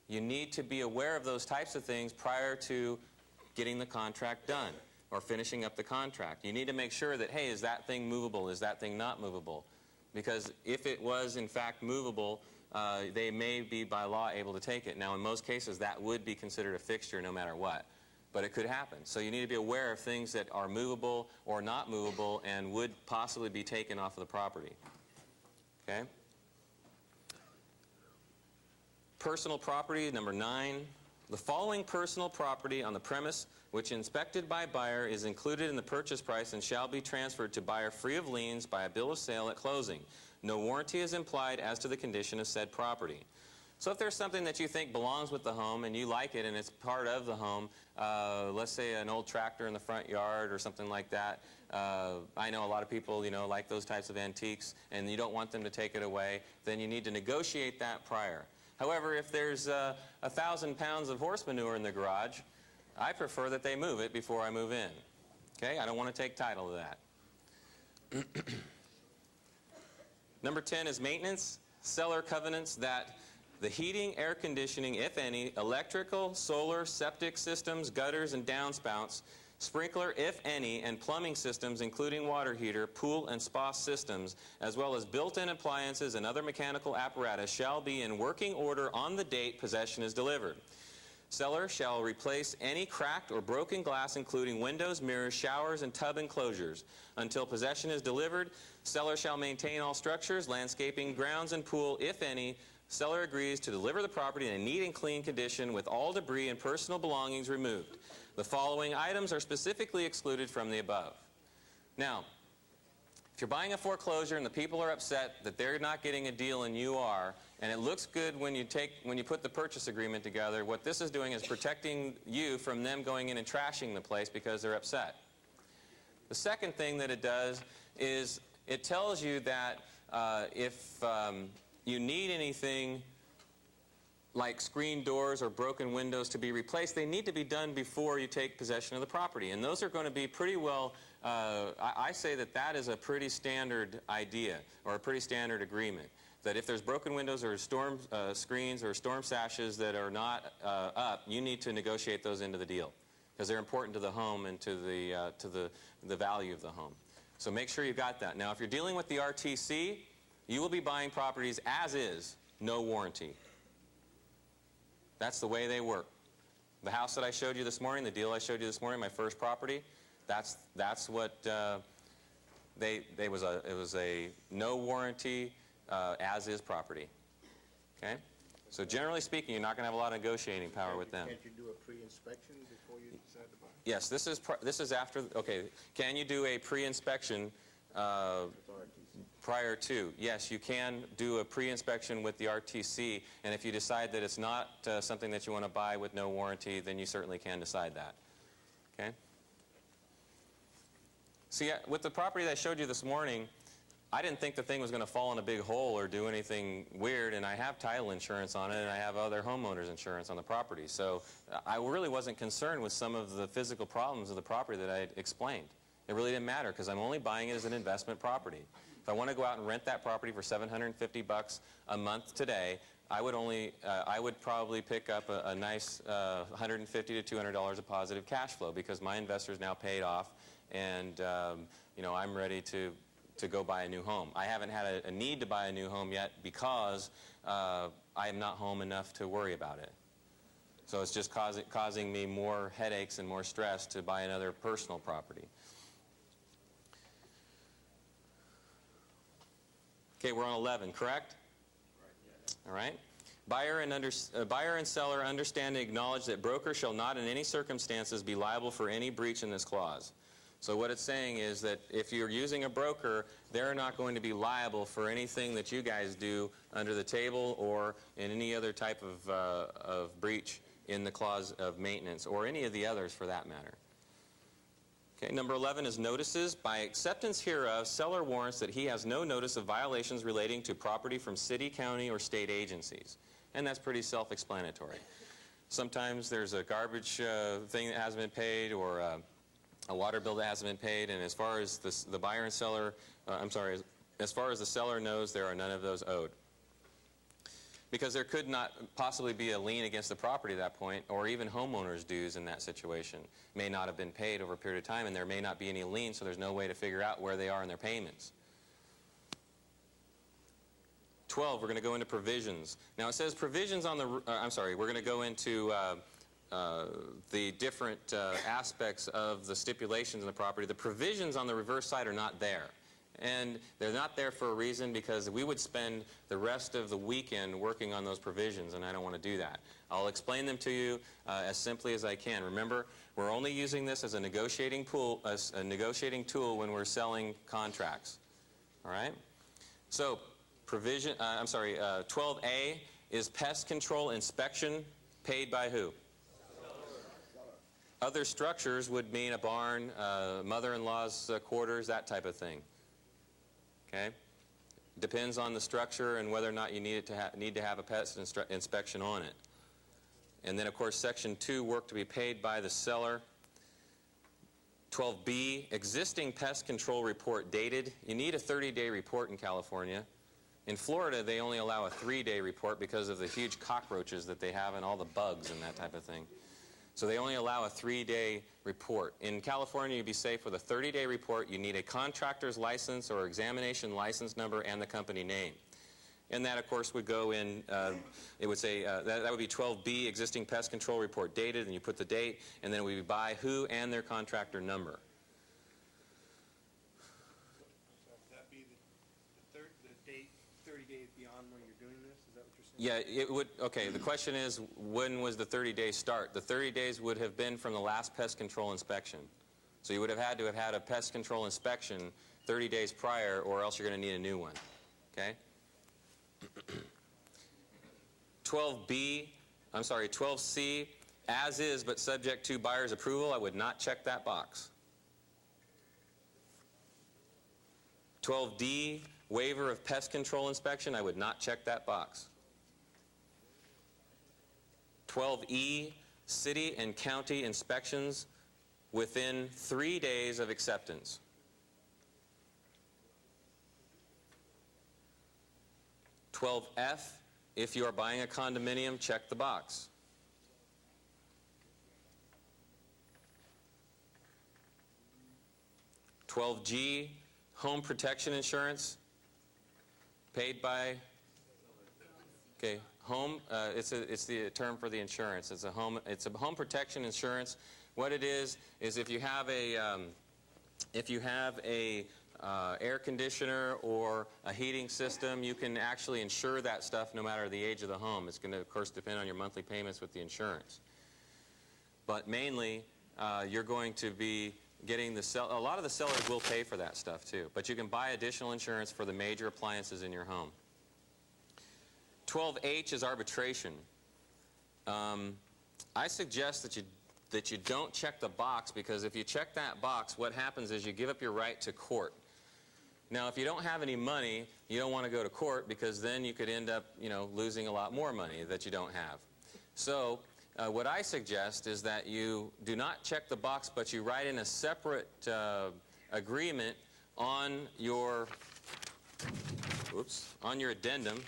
You need to be aware of those types of things prior to getting the contract done or finishing up the contract. You need to make sure that, hey, is that thing movable? Is that thing not movable? Because if it was, in fact, movable, they may be, by law, able to take it. Now, in most cases, that would be considered a fixture no matter what. But it could happen. So you need to be aware of things that are movable or not movable and would possibly be taken off of the property. Okay? Personal property, number 9. The following personal property on the premise which inspected by buyer is included in the purchase price and shall be transferred to buyer free of liens by a bill of sale at closing. No warranty is implied as to the condition of said property. So if there's something that you think belongs with the home and you like it and it's part of the home, let's say an old tractor in the front yard or something like that. I know a lot of people, like those types of antiques, and you don't want them to take it away, then you need to negotiate that prior. However, if there's 1,000 pounds of horse manure in the garage, I prefer that they move it before I move in. Okay? I don't want to take title to that. Number 10 is maintenance. Seller covenants that the heating, air conditioning, if any, electrical, solar, septic systems, gutters and downspouts, sprinkler, if any, and plumbing systems, including water heater, pool and spa systems, as well as built-in appliances and other mechanical apparatus shall be in working order on the date possession is delivered. Seller shall replace any cracked or broken glass, including windows, mirrors, showers, and tub enclosures. Until possession is delivered, seller shall maintain all structures, landscaping, grounds, and pool, if any. Seller agrees to deliver the property in a neat and clean condition with all debris and personal belongings removed. The following items are specifically excluded from the above. Now, if you're buying a foreclosure and the people are upset that they're not getting a deal and you are, and it looks good when you put the purchase agreement together, what this is doing is protecting you from them going in and trashing the place because they're upset. The second thing that it does is it tells you that if you need anything like screen doors or broken windows to be replaced, they need to be done before you take possession of the property. And those are going to be pretty well, I say that is a pretty standard idea or a pretty standard agreement. That if there's broken windows or storm screens or storm sashes that are not up, you need to negotiate those into the deal because they're important to the home and to the value of the home. So make sure you've got that. Now, if you're dealing with the RTC, you will be buying properties as is, no warranty. That's the way they work. The house that I showed you this morning, the deal I showed you this morning, my first property, that's what it was a no warranty as is property. Okay? So generally speaking, you're not going to have a lot of negotiating power with them. Can't you do a pre-inspection before you decide to buy? Yes, this is after. Okay, can you do a pre-inspection prior to? Yes, you can do a pre-inspection with the RTC, and if you decide that it's not something that you want to buy with no warranty, then you certainly can decide that. Okay? See, with the property that I showed you this morning, I didn't think the thing was going to fall in a big hole or do anything weird, and I have title insurance on it, and I have other homeowners insurance on the property. So I really wasn't concerned with some of the physical problems of the property that I explained. It really didn't matter because I'm only buying it as an investment property. If I want to go out and rent that property for $750 a month today, I would probably pick up a nice $150 to $200 of positive cash flow because my investor is now paid off, and I'm ready to go buy a new home. I haven't had a need to buy a new home yet because I am not home enough to worry about it. So it's just causing me more headaches and more stress to buy another personal property. Okay, we're on 11, correct? All right. Buyer and seller understand and acknowledge that broker shall not in any circumstances be liable for any breach in this clause. So what it's saying is that if you're using a broker, they're not going to be liable for anything that you guys do under the table or in any other type of breach in the clause of maintenance or any of the others for that matter. Okay, number 11 is notices. By acceptance hereof, seller warrants that he has no notice of violations relating to property from city, county, or state agencies. And that's pretty self-explanatory. Sometimes there's a garbage thing that hasn't been paid or a water bill that hasn't been paid, and as far as the buyer and seller, as far as the seller knows, there are none of those owed. Because there could not possibly be a lien against the property at that point, or even homeowners' dues in that situation may not have been paid over a period of time, and there may not be any lien, so there's no way to figure out where they are in their payments. 12, we're going to go into provisions. Now it says provisions on the, we're going to go into the different aspects of the stipulations in the property. The provisions on the reverse side are not there. And they're not there for a reason because we would spend the rest of the weekend working on those provisions, and I don't want to do that. I'll explain them to you as simply as I can. Remember, we're only using this as a negotiating tool when we're selling contracts. All right? So, 12A is pest control inspection paid by who? Other structures would mean a barn, mother-in-law's quarters, that type of thing. Okay? Depends on the structure and whether or not you need to have a pest inspection on it. And then, of course, Section 2, work to be paid by the seller. 12B, existing pest control report dated. You need a 30-day report in California. In Florida, they only allow a 3-day report because of the huge cockroaches that they have and all the bugs and that type of thing. So they only allow a 3-day report. In California, you'd be safe with a 30-day report. You need a contractor's license or examination license number and the company name. And that, of course, would go in, it would say, that would be 12B, existing pest control report dated, and you put the date, and then it would be by who and their contractor number. So would that be the date 30 days beyond when you're doing this? Is that what you're saying? Yeah, it would, okay, the question is, when was the 30 days start? The 30 days would have been from the last pest control inspection. So you would have had to have had a pest control inspection 30 days prior, or else you're going to need a new one, okay? 12C, as is but subject to buyer's approval, I would not check that box. 12D, waiver of pest control inspection, I would not check that box. 12E, city and county inspections within 3 days of acceptance. 12F, if you are buying a condominium, check the box. 12G, home protection insurance, paid by, okay, home, it's the term for the insurance. It's a home protection insurance. What it is if you have a air conditioner or a heating system, you can actually insure that stuff no matter the age of the home. It's going to, of course, depend on your monthly payments with the insurance. But mainly, you're going to be getting a lot of the sellers will pay for that stuff too. But you can buy additional insurance for the major appliances in your home. 12H is arbitration. I suggest that you don't check the box, because if you check that box, what happens is you give up your right to court. Now, if you don't have any money, you don't want to go to court, because then you could end up, losing a lot more money that you don't have. So, what I suggest is that you do not check the box, but you write in a separate agreement on your addendum,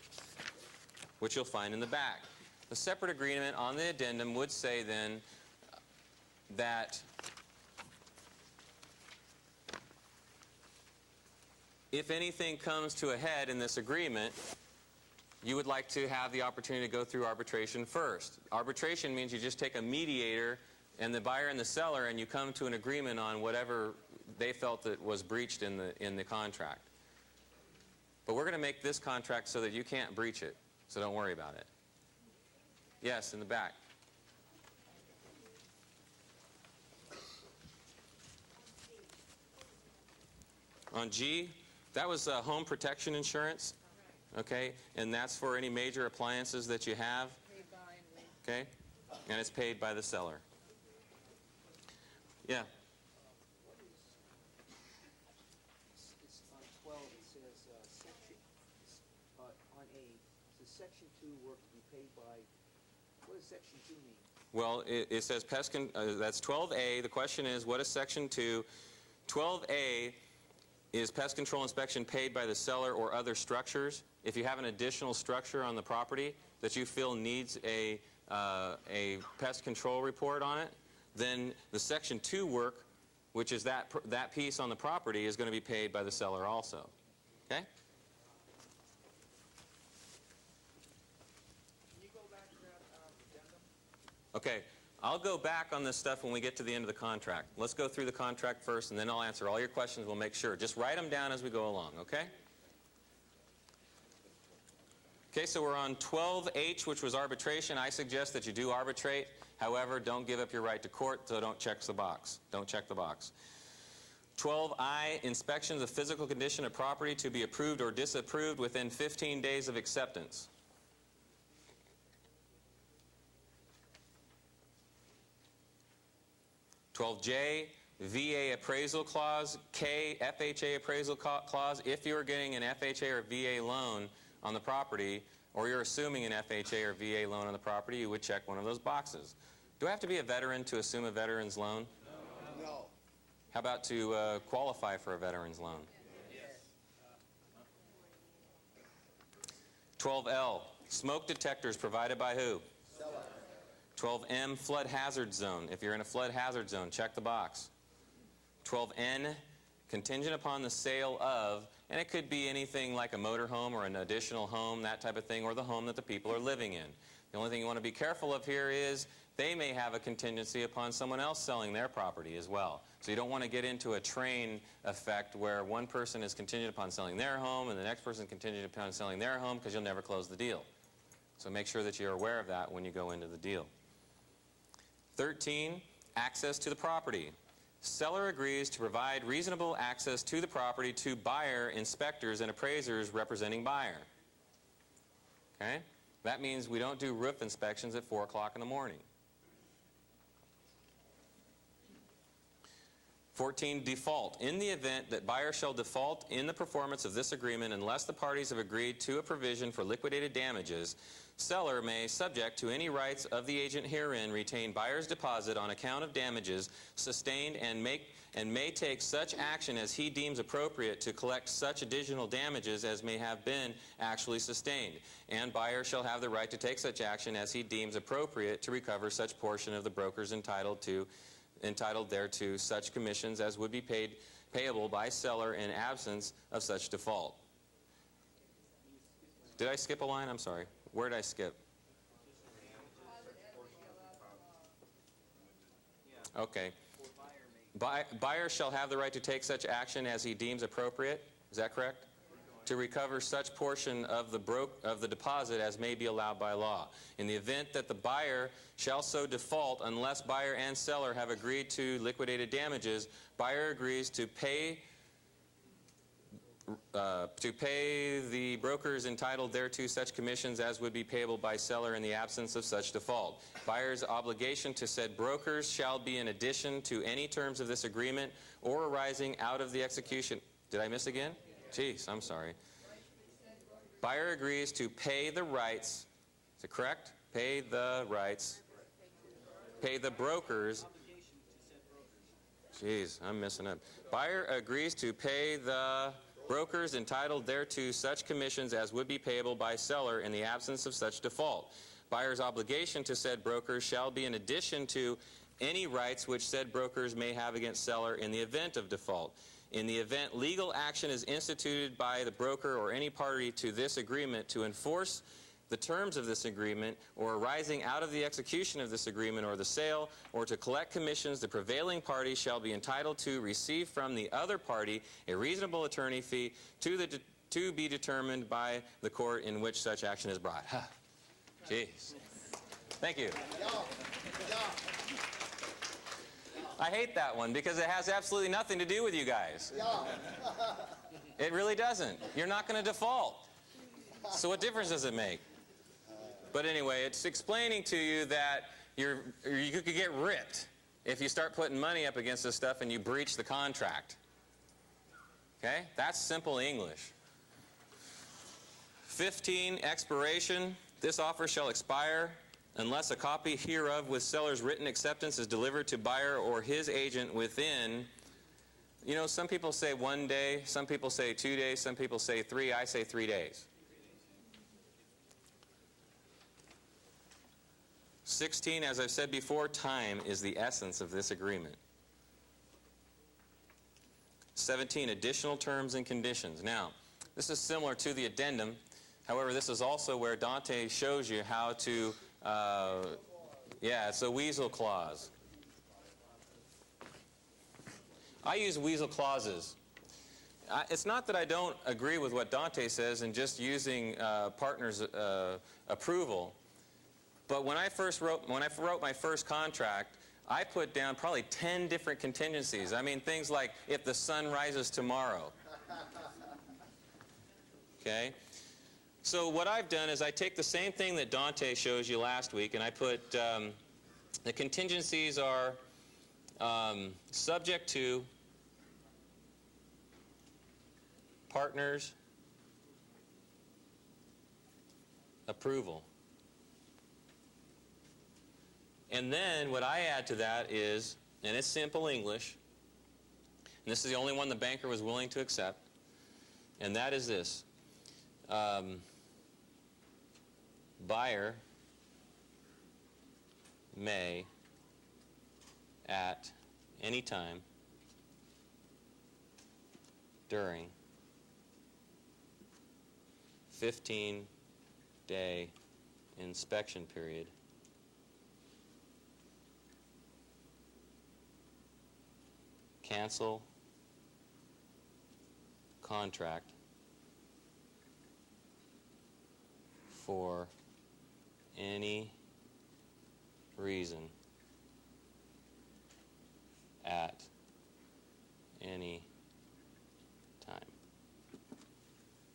which you'll find in the back. The separate agreement on the addendum would say then that if anything comes to a head in this agreement, you would like to have the opportunity to go through arbitration first. Arbitration means you just take a mediator and the buyer and the seller, and you come to an agreement on whatever they felt that was breached in the contract. But we're going to make this contract so that you can't breach it, so don't worry about it. Yes, in the back. On G, that was home protection insurance, okay? And that's for any major appliances that you have, okay? And it's paid by the seller. Yeah? It's on 12, it says section, on A, it says section 2 work to be paid by, what does section 2 mean? Well, it says that's 12A. The question is, what is section 2? 12A is pest control inspection paid by the seller or other structures. If you have an additional structure on the property that you feel needs a pest control report on it, then the section 2 work, which is that piece on the property, is going to be paid by the seller also. Okay? Can you go back to that addendum? Okay. I'll go back on this stuff when we get to the end of the contract. Let's go through the contract first, and then I'll answer all your questions. We'll make sure. Just write them down as we go along, okay? Okay, so we're on 12H, which was arbitration. I suggest that you do arbitrate. However, don't give up your right to court, so don't check the box. Don't check the box. 12I, inspections of physical condition of property to be approved or disapproved within 15 days of acceptance. 12J, VA appraisal clause. K, FHA appraisal clause. If you're getting an FHA or VA loan on the property, or you're assuming an FHA or VA loan on the property, you would check one of those boxes. Do I have to be a veteran to assume a veteran's loan? No. How about to qualify for a veteran's loan? 12L, smoke detectors provided by who? 12M, flood hazard zone. If you're in a flood hazard zone, check the box. 12N, contingent upon the sale of, and it could be anything like a motorhome or an additional home, that type of thing, or the home that the people are living in. The only thing you want to be careful of here is they may have a contingency upon someone else selling their property as well. So you don't want to get into a train effect where one person is contingent upon selling their home and the next person is contingent upon selling their home, because you'll never close the deal. So make sure that you're aware of that when you go into the deal. 13, access to the property. Seller agrees to provide reasonable access to the property to buyer, inspectors, and appraisers representing buyer. Okay? That means we don't do roof inspections at 4 o'clock in the morning. 14, default. In the event that buyer shall default in the performance of this agreement unless the parties have agreed to a provision for liquidated damages, seller may, subject to any rights of the agent herein, retain buyer's deposit on account of damages sustained and may take such action as he deems appropriate to collect such additional damages as may have been actually sustained. And buyer shall have the right to take such action as he deems appropriate to recover such portion of the broker's entitled thereto such commissions as would be payable by seller in absence of such default. Did I skip a line? I'm sorry. Where did I skip? Okay. Buyer shall have the right to take such action as he deems appropriate. Is that correct? To recover such portion of the deposit as may be allowed by law. In the event that the buyer shall so default unless buyer and seller have agreed to liquidated damages, buyer agrees to pay the brokers entitled thereto such commissions as would be payable by seller in the absence of such default. Buyer's obligation to said brokers shall be in addition to any terms of this agreement or arising out of the execution. Did I miss again? Jeez, I'm sorry. Buyer agrees to pay the rights. Is it correct? Pay the rights. Pay the brokers. Jeez, I'm messing up. Buyer agrees to pay the brokers entitled thereto such commissions as would be payable by seller in the absence of such default. Buyer's obligation to said brokers shall be in addition to any rights which said brokers may have against seller in the event of default. In the event legal action is instituted by the broker or any party to this agreement to enforce the terms of this agreement or arising out of the execution of this agreement or the sale or to collect commissions, the prevailing party shall be entitled to receive from the other party a reasonable attorney fee to be determined by the court in which such action is brought. Jeez. Thank you. I hate that one because it has absolutely nothing to do with you guys. It really doesn't. You're not going to default. So what difference does it make? But anyway, it's explaining to you that you could get ripped if you start putting money up against this stuff and you breach the contract. Okay? That's simple English. 15, expiration. This offer shall expire unless a copy hereof with seller's written acceptance is delivered to buyer or his agent within, you know, some people say 1 day, some people say 2 days, some people say 3, I say 3 days. 16, as I've said before, time is the essence of this agreement. 17, additional terms and conditions. Now, this is similar to the addendum. However, this is also where Dante shows you how to, it's a weasel clause. I use weasel clauses. It's not that I don't agree with what Dante says and just using partner's approval. But when I wrote my first contract, I put down probably 10 different contingencies. I mean, things like if the sun rises tomorrow. Okay? So what I've done is I take the same thing that Dante shows you last week, and I put the contingencies are Subject to partners' approval. And then what I add to that is, and it's simple English, and this is the only one the banker was willing to accept, and that is this. Buyer may, at any time during 15-day inspection period, cancel contract for any reason at any time.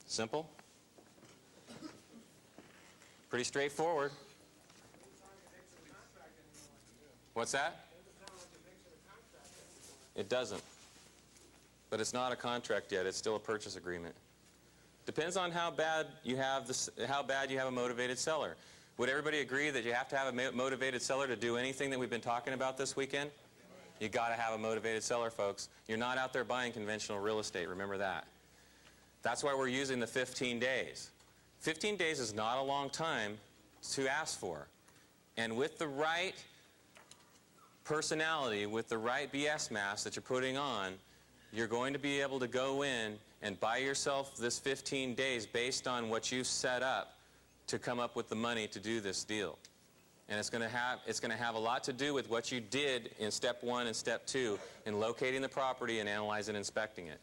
Simple? Pretty straightforward. What's that? It doesn't. But it's not a contract yet. It's still a purchase agreement. Depends on how bad you have a motivated seller. Would everybody agree that you have to have a motivated seller to do anything that we've been talking about this weekend? You got to have a motivated seller, folks. You're not out there buying conventional real estate. Remember that. That's why we're using the 15 days. 15 days is not a long time to ask for. And with the right personality, with the right BS mask that you're putting on, you're going to be able to go in and buy yourself this 15 days based on what you've set up to come up with the money to do this deal. And it's going to have a lot to do with what you did in step 1 and step 2 in locating the property and analyzing and inspecting it.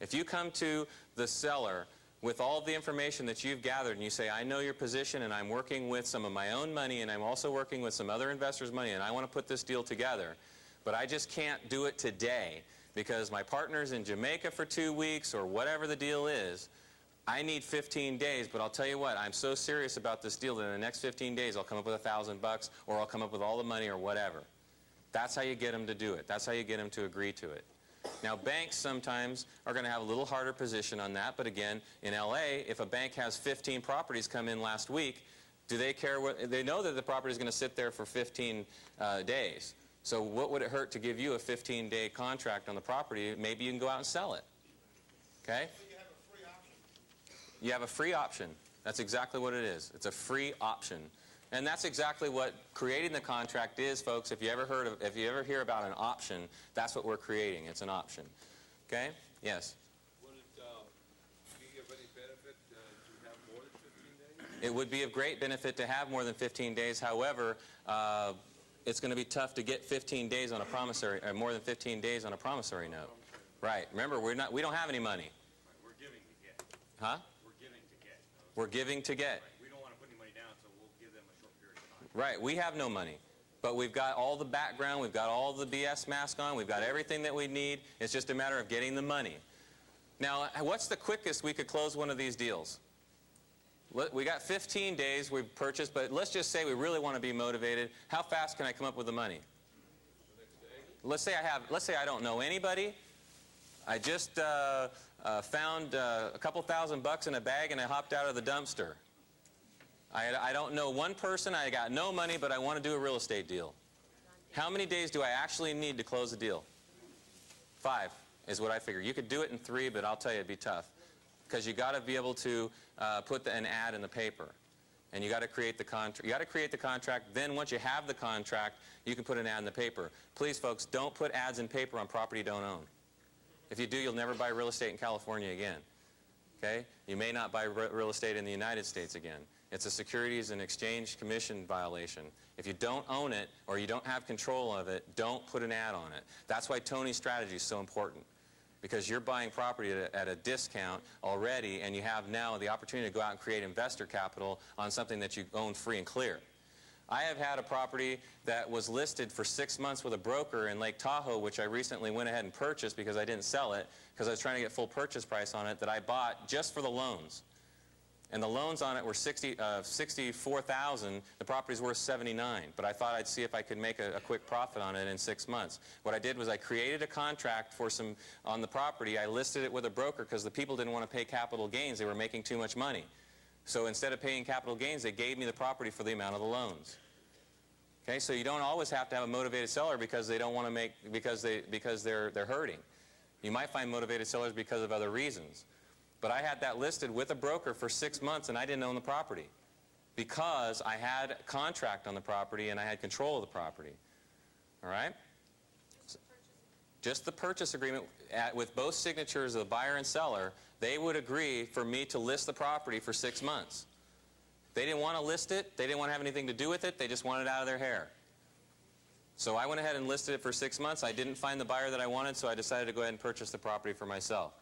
If you come to the seller with all the information that you've gathered and you say, I know your position and I'm working with some of my own money and I'm also working with some other investors' money and I want to put this deal together, but I just can't do it today because my partner's in Jamaica for 2 weeks or whatever the deal is, I need 15 days, but I'll tell you what, I'm so serious about this deal that in the next 15 days I'll come up with $1,000 or I'll come up with all the money or whatever. That's how you get them to do it. That's how you get them to agree to it. Now, banks sometimes are going to have a little harder position on that, but again, in LA, if a bank has 15 properties come in last week, do they care what, they know that the property is going to sit there for 15 days. So what would it hurt to give you a 15-day contract on the property? Maybe you can go out and sell it. Okay? You have a free option. That's exactly what it is. It's a free option. And that's exactly what creating the contract is, folks. If you ever hear about an option, that's what we're creating. It's an option. Okay? Yes? Would it be of any benefit to have more than 15 days? It would be of great benefit to have more than 15 days. However, it's going to be tough to get 15 days on a promissory, or more than 15 days on a promissory note. Right. Remember, we don't have any money. We're giving to get. Huh? We're giving to get. We're giving to get. We don't want to put any money down, so we'll give them a short period of time. Right. We have no money. But we've got all the background, we've got all the BS mask on, we've got everything that we need. It's just a matter of getting the money. Now, what's the quickest we could close one of these deals? We got 15 days we've purchased, but let's just say we really want to be motivated. How fast can I come up with the money? Let's say I don't know anybody. I just found a couple $1,000 in a bag and I hopped out of the dumpster. I don't know one person, I got no money, but I want to do a real estate deal. How many days do I actually need to close the deal? 5 is what I figure. You could do it in 3, but I'll tell you it'd be tough. Because you got to be able to put an ad in the paper. And you got to create the contract. You got to create the contract. Then once you have the contract, you can put an ad in the paper. Please, folks, don't put ads in paper on property you don't own. If you do, you'll never buy real estate in California again. Okay? You may not buy real estate in the United States again. It's a Securities and Exchange Commission violation. If you don't own it or you don't have control of it, don't put an ad on it. That's why Tony's strategy is so important. Because you're buying property at a discount already, and you have now the opportunity to go out and create investor capital on something that you own free and clear. I have had a property that was listed for 6 months with a broker in Lake Tahoe, which I recently went ahead and purchased because I didn't sell it, because I was trying to get full purchase price on it, that I bought just for the loans. And the loans on it were $64,000. The property's worth $79,000. But I thought I'd see if I could make a quick profit on it in 6 months. What I did was I created a contract for on the property. I listed it with a broker because the people didn't want to pay capital gains. They were making too much money. So instead of paying capital gains, they gave me the property for the amount of the loans. Okay, so you don't always have to have a motivated seller because they don't want to make, because they're hurting. You might find motivated sellers because of other reasons. But I had that listed with a broker for 6 months and I didn't own the property because I had a contract on the property and I had control of the property. All right? Just the purchase agreement with both signatures of the buyer and seller. They would agree for me to list the property for 6 months. They didn't want to list it. They didn't want to have anything to do with it. They just wanted it out of their hair. So I went ahead and listed it for 6 months. I didn't find the buyer that I wanted, so I decided to go ahead and purchase the property for myself.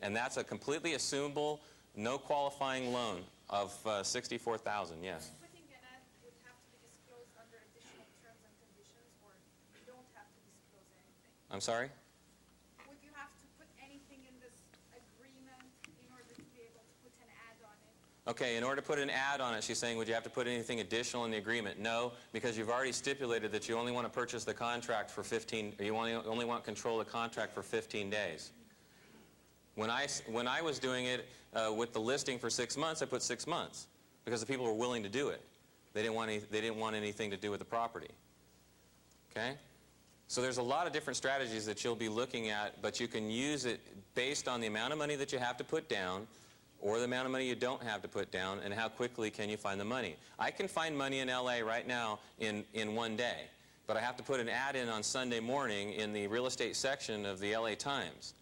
And that's a completely assumable, no qualifying loan of $64,000, yes. Putting an ad would have to be disclosed under additional terms and conditions, or you don't have to disclose anything? I'm sorry? Would you have to put anything in this agreement in order to be able to put an ad on it? Okay, in order to put an ad on it, she's saying, would you have to put anything additional in the agreement? No, because you've already stipulated that you only want to purchase the contract for 15, or you only want control of the contract for 15 days. When I was doing it with the listing for 6 months, I put 6 months because the people were willing to do it. They didn't want anything to do with the property. Okay? So there's a lot of different strategies that you'll be looking at, but you can use it based on the amount of money that you have to put down or the amount of money you don't have to put down and how quickly can you find the money. I can find money in LA right now in 1 day, but I have to put an ad in on Sunday morning in the real estate section of the LA Times.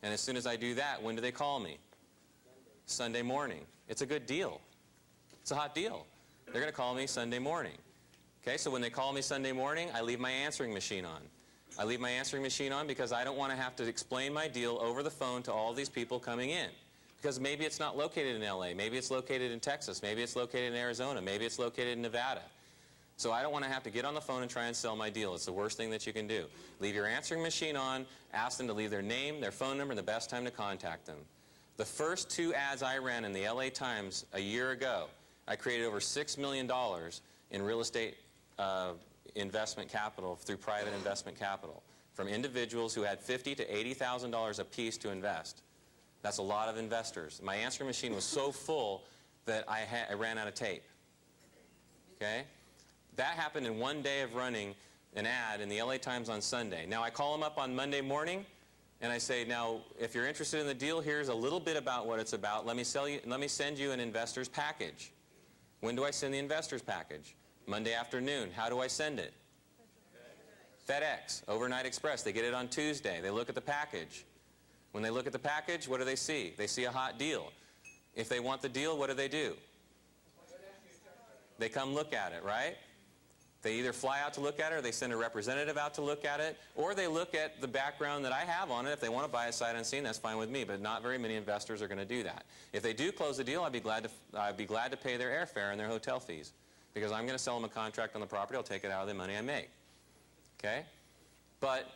And as soon as I do that, when do they call me? Sunday morning. It's a good deal. It's a hot deal. They're going to call me Sunday morning. Okay, so when they call me Sunday morning, I leave my answering machine on. I leave my answering machine on because I don't want to have to explain my deal over the phone to all these people coming in. Because maybe it's not located in LA, maybe it's located in Texas, maybe it's located in Arizona, maybe it's located in Nevada. So I don't want to have to get on the phone and try and sell my deal. It's the worst thing that you can do. Leave your answering machine on, ask them to leave their name, their phone number, and the best time to contact them. The first 2 ads I ran in the LA Times a year ago, I created over $6 million in real estate investment capital through private investment capital from individuals who had $50,000 to $80,000 a piece to invest. That's a lot of investors. My answering machine was so full that I ran out of tape. Okay? That happened in 1 day of running an ad in the LA Times on Sunday. Now I call them up on Monday morning and I say, now if you're interested in the deal, here's a little bit about what it's about. Let me send you an investor's package. When do I send the investor's package? Monday afternoon. How do I send it? FedEx, Overnight Express. They get it on Tuesday. They look at the package. When they look at the package, what do they see? They see a hot deal. If they want the deal, what do? They come look at it, right? They either fly out to look at it, or they send a representative out to look at it, or they look at the background that I have on it. If they want to buy it sight unseen, that's fine with me, but not very many investors are going to do that. If they do close the deal, I'd be glad to pay their airfare and their hotel fees, because I'm going to sell them a contract on the property. I'll take it out of the money I make. Okay? But,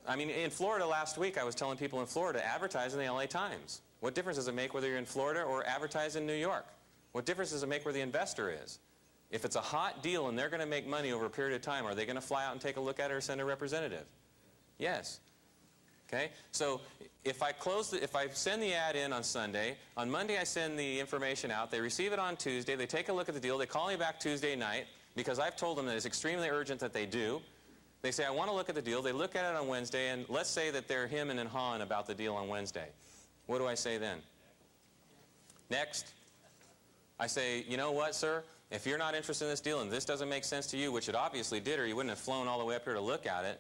I mean, in Florida last week, I was telling people in Florida, advertise in the LA Times. What difference does it make whether you're in Florida or advertise in New York? What difference does it make where the investor is? If it's a hot deal and they're going to make money over a period of time, are they going to fly out and take a look at it or send a representative? Yes. Okay? So if I send the ad in on Sunday, on Monday I send the information out, they receive it on Tuesday, they take a look at the deal, they call me back Tuesday night because I've told them that it's extremely urgent that they do. They say, I want to look at the deal. They look at it on Wednesday, and let's say that they're hemming and hawing about the deal on Wednesday. What do I say then? Next. I say, you know what, sir? If you're not interested in this deal and this doesn't make sense to you, which it obviously did or you wouldn't have flown all the way up here to look at it,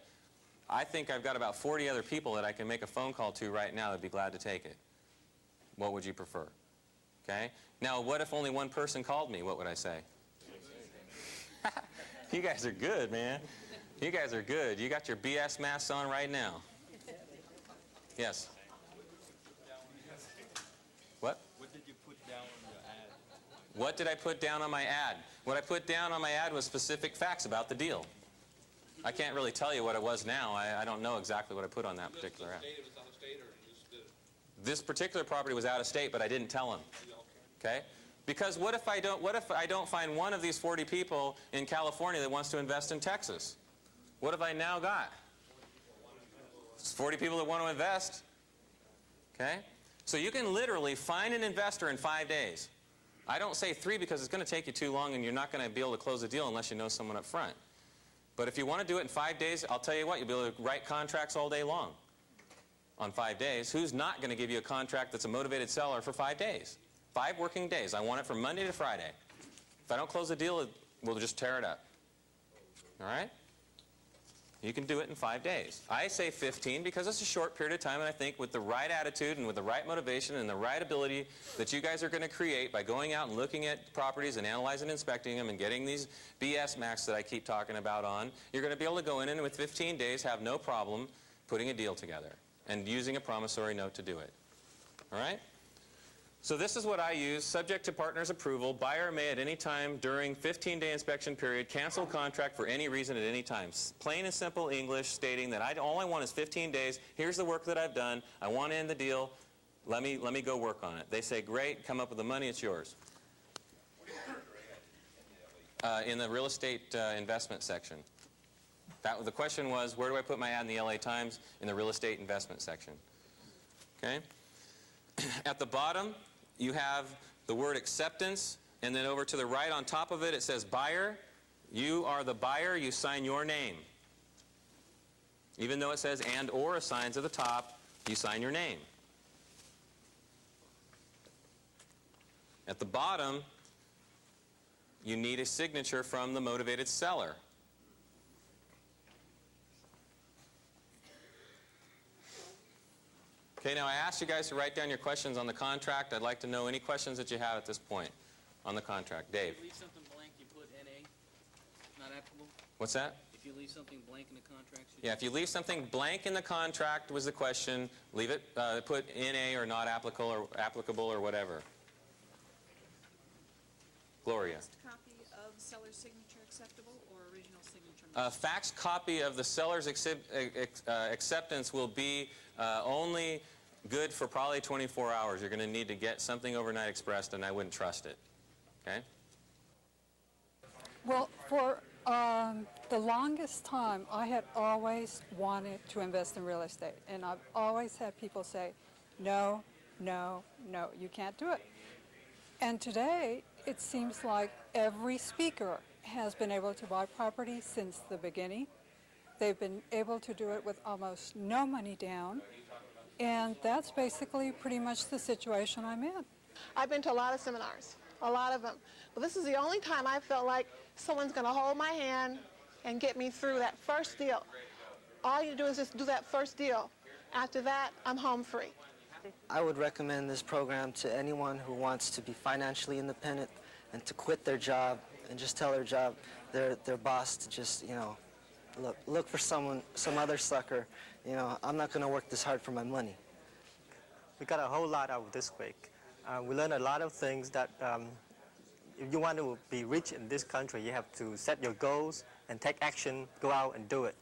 I think I've got about 40 other people that I can make a phone call to right now that'd be glad to take it. What would you prefer? Okay? Now, what if only one person called me? What would I say? You guys are good, man. You guys are good. You got your BS masks on right now. Yes? What? What did you put down on your ad? What did I put down on my ad? What I put down on my ad was specific facts about the deal. I can't really tell you what it was now. I don't know exactly what I put on that particular ad. Out of state or just This particular property was out of state, but I didn't tell him. Okay? Because what if I don't find one of these 40 people in California that wants to invest in Texas? What have I now got? It's 40 people that want to invest. Okay? So you can literally find an investor in 5 days. I don't say 3 because it's going to take you too long and you're not going to be able to close a deal unless you know someone up front. But if you want to do it in 5 days, I'll tell you what, you'll be able to write contracts all day long on 5 days. Who's not going to give you a contract that's a motivated seller for 5 days? 5 working days. I want it from Monday to Friday. If I don't close the deal, we'll just tear it up. All right? You can do it in 5 days. I say 15 because it's a short period of time, and I think with the right attitude and with the right motivation and the right ability that you guys are going to create by going out and looking at properties and analyzing and inspecting them and getting these BS max that I keep talking about on, you're going to be able to go in and with 15 days have no problem putting a deal together and using a promissory note to do it. All right? So this is what I use, subject to partner's approval. Buyer may at any time during 15-day inspection period cancel contract for any reason at any time. Plain and simple English stating that all I want is 15 days. Here's the work that I've done. I want to end the deal. Let me go work on it. They say, great, come up with the money, it's yours. In the real estate investment section. The question was, where do I put my ad in the LA Times? In the real estate investment section. Okay? At the bottom, you have the word acceptance, and then over to the right on top of it, it says buyer. You are the buyer, you sign your name. Even though it says and or assigns at the top, you sign your name. At the bottom, you need a signature from the motivated seller. Okay, now I asked you guys to write down your questions on the contract. I'd like to know any questions that you have at this point on the contract. Dave. If you leave something blank, you put NA, not applicable? What's that? If you leave something blank in the contract, Yeah, if you leave something blank in the contract was the question, leave it, put NA or not applicable or whatever. Gloria. Faxed copy of seller's signature acceptable or original signature not? A faxed copy of the seller's acceptance will be only good for probably 24 hours. You're going to need to get something overnight expressed, and I wouldn't trust it. Okay? Well, for the longest time, I had always wanted to invest in real estate, and I've always had people say, no, no, no, you can't do it. And today, it seems like every speaker has been able to buy property since the beginning. They've been able to do it with almost no money down, and that's basically pretty much the situation I'm in. I've been to a lot of seminars, a lot of them, but this is the only time I felt like someone's going to hold my hand and get me through that first deal. All you do is just do that first deal. After that, I'm home free. I would recommend this program to anyone who wants to be financially independent and to quit their job and just tell their boss to just, you know, look for some other sucker. You know, I'm not going to work this hard for my money. We got a whole lot out of this week. We learned a lot of things that if you want to be rich in this country, you have to set your goals and take action, go out and do it.